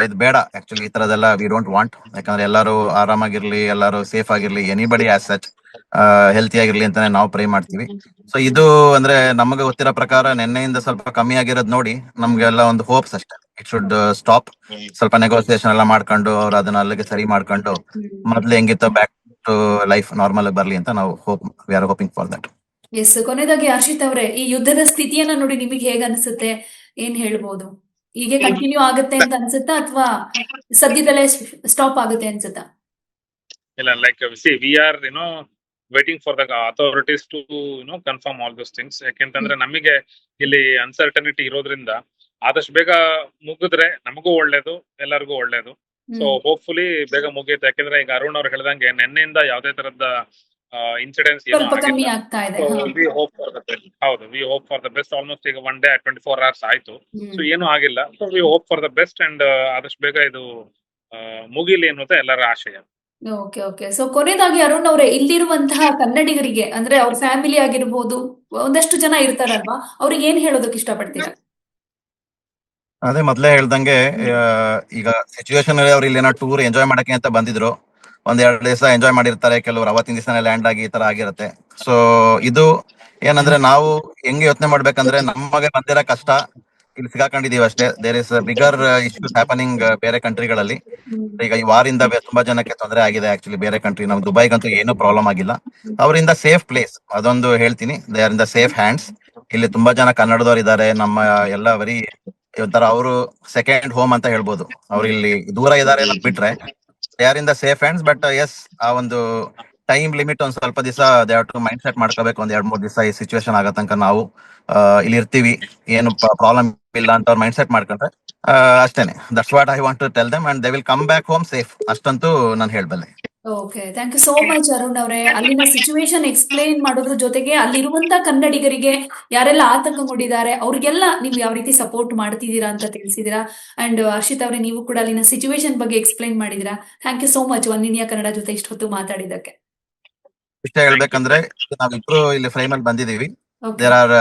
ಇದು ಬೇಡ ಆಕ್ಚುಲಿ, ಈ ತರದೆಲ್ಲ ವಿ ಡೋಂಟ್ ವಾಂಟ್. ಯಾಕಂದ್ರೆ ಎಲ್ಲರೂ ಆರಾಮಾಗಿರ್ಲಿ, ಎಲ್ಲರೂ ಸೇಫ್ ಆಗಿರ್ಲಿ, ಎನಿಬಡಿ ಆಸ್ ಸಚ್ ಹೆಲ್ತಿ ಆಗಿರ್ಲಿ ಅಂತಾನೆ ನಾವು ಪ್ರೇ ಮಾಡ್ತೀವಿ. ಸೊ ಇದು ಅಂದ್ರೆ ನಮಗೆ ಗೊತ್ತಿರೋ ಪ್ರಕಾರ ನಿನ್ನೆಯಿಂದ ಸ್ವಲ್ಪ ಕಮ್ಮಿ ಆಗಿರೋದ್ ನೋಡಿ ನಮ್ಗೆಲ್ಲ ಒಂದು ಹೋಪ್ಸ್ ಅಷ್ಟೇ. It should stop. ಸ್ವಲ್ಪ ನೆಗೋಸಿಯೇಷನ್ ಎಲ್ಲ ಮಾಡ್ಕೊಂಡು ಅವ್ರು ಅದನ್ನ ಅಲ್ಲಿಗೆ ಸರಿ ಮಾಡ್ಕೊಂಡು ಮೊದ್ಲು ಹೆಂಗಿತ್ತು ಬ್ಯಾಕ್ ಟು ಲೈಫ್ ನಾರ್ಮಲ್ ಬರ್ಲಿ ಅಂತ ನಾವು we are hoping for that. Yes, ಕೊನೆಯದಾಗಿ ಹರ್ಷಿತ್ ಅವರೇ, ಈ ಯುದ್ಧದ ಸ್ಥಿತಿಯನ್ನ ನೋಡಿ ನಿಮಗೆ ಹೇಗ್ ಅನ್ಸುತ್ತೆ? ಏನ್ ಹೇಳ್ಬೋದು? ಹೀಗೆ ಕಂಟಿನ್ಯೂ ಆಗುತ್ತೆ ಅಂತ ಅನ್ಸುತ್ತಾ, ಅಥವಾ ಸದ್ಯದಲ್ಲೇ ಸ್ಟಾಪ್ ಆಗುತ್ತೆ ಅನ್ಸುತ್ತಾ? ಇಲ್ಲ, like we are waiting for the authorities to confirm all those things. ಯಾಕೆಂತಂದ್ರೆ ನಮಗೆ ಇಲ್ಲಿ ಅನ್ಸರ್ಟನಿಟಿ ಇರೋದ್ರಿಂದ ಆದಷ್ಟು ಬೇಗ ಮುಗಿದ್ರೆ ನಮಗೂ ಒಳ್ಳೇದು, ಎಲ್ಲರಿಗೂ ಒಳ್ಳೇದು. ಸೊ ಹೋಪ್ಫುಲಿ ಬೇಗ ಮುಗಿಯುತ್ತೆ. ಯಾಕೆಂದ್ರೆ ಈಗ ಅರುಣ್ ಅವ್ರು ಹೇಳ್ದಂಗೆ ನಿನ್ನೆಯಿಂದ ಯಾವ್ದೇ ತರದ ಇನ್ಸಿಡೆನ್ಸ್ ಸ್ವಲ್ಪ ಕಮ್ಮಿ ಆಗ್ತಾ ಇದೆ. We hope for the best. ಹೌದು, we hope for the best. Almost ಈಗ 1 day 24 hours ಆಯ್ತು. ಸೊ ಏನು ಆಗಿಲ್ಲ. So we hope for the best and ಆದಷ್ಟು ಬೇಗ ಇದು ಮುಗಿಲಿ ಅನ್ನೋದೇ ಎಲ್ಲರ ಆಶಯ. Okay okay. ಸೊ ಕೊನೆಯದಾಗಿ ಅರುಣ್ ಅವರೇ, ಇಲ್ಲಿರುವಂತಹ ಕನ್ನಡಿಗರಿಗೆ, ಅಂದ್ರೆ ಅವ್ರ ಫ್ಯಾಮಿಲಿ ಆಗಿರ್ಬೋದು, ಒಂದಷ್ಟು ಜನ ಇರ್ತಾರಲ್ವಾ, ಅವ್ರಿಗೆ ಏನ್ ಹೇಳೋದಕ್ಕೆ ಇಷ್ಟಪಡ್ತೀರಾ? ಅದೇ ಮೊದ್ಲೇ ಹೇಳ್ದಂಗೆ, ಈಗ ಸಿಚುವೇಶನ್ ಅಲ್ಲಿ ಅವ್ರು ಇಲ್ಲಿ ಏನೋ ಟೂರ್ ಎಂಜಾಯ್ ಮಾಡಕ್ಕೆ ಅಂತ ಬಂದಿದ್ರು. 1-2 ದಿವಸ ಎಂಜಾಯ್ ಮಾಡಿರ್ತಾರೆ, ಕೆಲವರು ಅವತ್ತಿನ ದಿವಸನೇ ಲ್ಯಾಂಡ್ ಆಗಿ ಈ ತರ ಆಗಿರುತ್ತೆ. ಸೊ ಇದು ಏನಂದ್ರೆ, ನಾವು ಹೆಂಗೆ ಯೋಚನೆ ಮಾಡ್ಬೇಕಂದ್ರೆ, ನಮಗೆ ಬಂದಿರೋ ಕಷ್ಟ ಇಲ್ಲಿ ಸಿಗಾಕೊಂಡಿದೀವಿ ಅಷ್ಟೇ. There is bigger issues happening ಬೇರೆ ಕಂಟ್ರಿಗಳಲ್ಲಿ. ಈಗ ಈ ವಾರಿಂದ ತುಂಬಾ ಜನಕ್ಕೆ ತೊಂದರೆ ಆಗಿದೆ ಆಕ್ಚುಲಿ ಬೇರೆ ಕಂಟ್ರಿ. ನಮ್ ದುಬೈಗಂತೂ ಏನೂ ಪ್ರಾಬ್ಲಮ್ ಆಗಿಲ್ಲ. ಅವರಿಂದ ಸೇಫ್ ಪ್ಲೇಸ್ ಅದೊಂದು ಹೇಳ್ತೀನಿ, they are in the safe hands. ಇಲ್ಲಿ ತುಂಬಾ ಜನ ಕನ್ನಡದವ್ರು ಇದ್ದಾರೆ. ನಮ್ಮ ಎಲ್ಲ ಬರೀ ಒಂಥರ ಅವರು ಸೆಕೆಂಡ್ ಹೋಮ್ ಅಂತ ಹೇಳ್ಬೋದು. ಅವ್ರು ಇಲ್ಲಿ ದೂರ ಇದಾರೆ ಎಲ್ಲ ಬಿಟ್ರೆ they are in the safe hands. But yes, ಆ ಒಂದು ಟೈಮ್ ಲಿಮಿಟ್ ಒಂದ್ ಸ್ವಲ್ಪ ದಿವಸ they have to mind set ಮಾಡ್ಕೋಬೇಕು. 1-2-3 ದಿವಸ ಈ ಸಿಚುವೇಶನ್ ಆಗೋ ತನಕ ನಾವು ಇಲ್ಲಿ ಇರ್ತೀವಿ, ಏನು ಪ್ರಾಬ್ಲಮ್ ಇಲ್ಲ ಅಂತ ಅವ್ರ ಮೈಂಡ್ ಸೆಟ್ ಮಾಡ್ಕೊಂಡ್ರೆ ಅಷ್ಟೇನೆ. That's what I want to tell them and they will come back home safe. ಅಷ್ಟಂತೂ ನಾನು ಹೇಳ್ಬಲ್ಲೆ. Okay, thank you so much Arun ಅವರೇ. ಅಲ್ಲಿನ ಸಿಚುವೇಶನ್ ಎಕ್ಸ್ಪ್ಲೈನ್ ಮಾಡೋದ್ರ ಜೊತೆಗೆ ಅಲ್ಲಿರುವಂತ ಕನ್ನಡಿಗರಿಗೆ ಯಾರೆಲ್ಲ ಆತಂಕಗೊಂಡಿದ್ದಾರೆ ಅವ್ರಿಗೆಲ್ಲ ನೀವು ಯಾವ ರೀತಿ ಸಪೋರ್ಟ್ ಮಾಡ್ತಿದ್ದೀರಾ ಅಂತ ತಿಳಿಸಿದೀರಾ. ಅಂಡ್ ಹರ್ಷಿತ್ ಅವರೇ, ನೀವು ಕೂಡ ಅಲ್ಲಿನ ಸಿಚುವೇಶನ್ ಬಗ್ಗೆ ಎಕ್ಸ್ಪ್ಲೈನ್ ಮಾಡಿದಿರಾ. Thank you so much One India Kannada ಜೊತೆ ಇಷ್ಟೊತ್ತು ಮಾತಾಡಿದ್ದಕ್ಕೆ. ಇಷ್ಟ ಹೇಳ್ಬೇಕಂದ್ರೆ, ನಾವಿಬ್ರು ಇಲ್ಲಿ ಫ್ರೈಮ್ ಅಲ್ಲಿ ಬಂದಿದೀವಿ. There are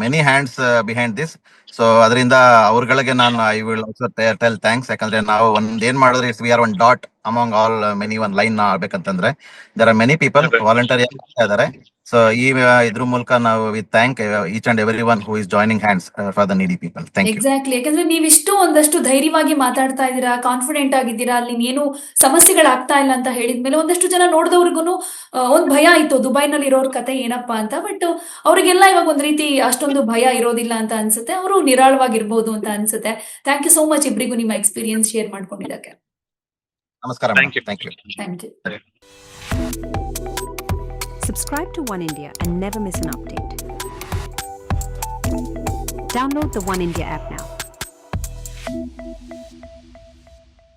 many hands behind this. So ಅದರಿಂದ ಅವ್ರಗಳಿಗೆ ನಾನು I will also tell thanks. ಯಾಕಂದ್ರೆ ನಾವು ಏನ್ ಮಾಡಿದ್ರೆ we are one dot among all many one line ಆಗ್ಬೇಕಂತಂದ್ರೆ there are many people voluntary ಮಾಡ್ತಾ ಇದಾರೆ. ಸೊ ಈ ಇದ್ರ ಮೂಲಕ ನಾವು we thank each and every one who is joining hands for the needy people. Thank you. Exactly. ಯಾಕಂದ್ರೆ ನೀವಿಷ್ಟು ಒಂದಷ್ಟು ಧೈರ್ಯವಾಗಿ ಮಾತಾಡ್ತಾ ಇದ್ದೀರಾ, ಕಾನ್ಫಿಡೆಂಟ್ ಆಗಿದ್ದೀರಾ, ಅಲ್ಲಿ ಏನು ಸಮಸ್ಯೆಗಳಾಗ್ತಾ ಇಲ್ಲ ಅಂತ ಹೇಳಿದ್ಮೇಲೆ ಒಂದಷ್ಟು ಜನ ನೋಡಿದವ್ರಿಗೂ ಒಂದ್ ಭಯ ಆಯ್ತು ದುಬೈನಲ್ಲಿ ಇರೋರ್ ಕತೆ ಏನಪ್ಪಾ ಅಂತ. ಬಟ್ ಅವರಿಗೆಲ್ಲ ಇವಾಗ ಒಂದ್ ರೀತಿ ಅಷ್ಟೊಂದು ಭಯ ಇರೋದಿಲ್ಲ ಅಂತ ಅನ್ಸುತ್ತೆ, ಅವರು ನಿರಾಳವಾಗಿರ್ಬೋದು ಅಂತ ಅನ್ಸುತ್ತೆ. ಥ್ಯಾಂಕ್ ಯು ಸೋ ಮಚ್ ಇಬ್ರಿಗೂ ನಿಮ್ಮ ಎಕ್ಸ್ಪೀರಿಯನ್ಸ್ ಶೇರ್ ಮಾಡ್ಕೊಂಡಿದ್ದಕ್ಕೆ. ನಮಸ್ಕಾರ. Thank you. Thank you. Thank you. Subscribe to One India and never miss an update. Download the One India app now.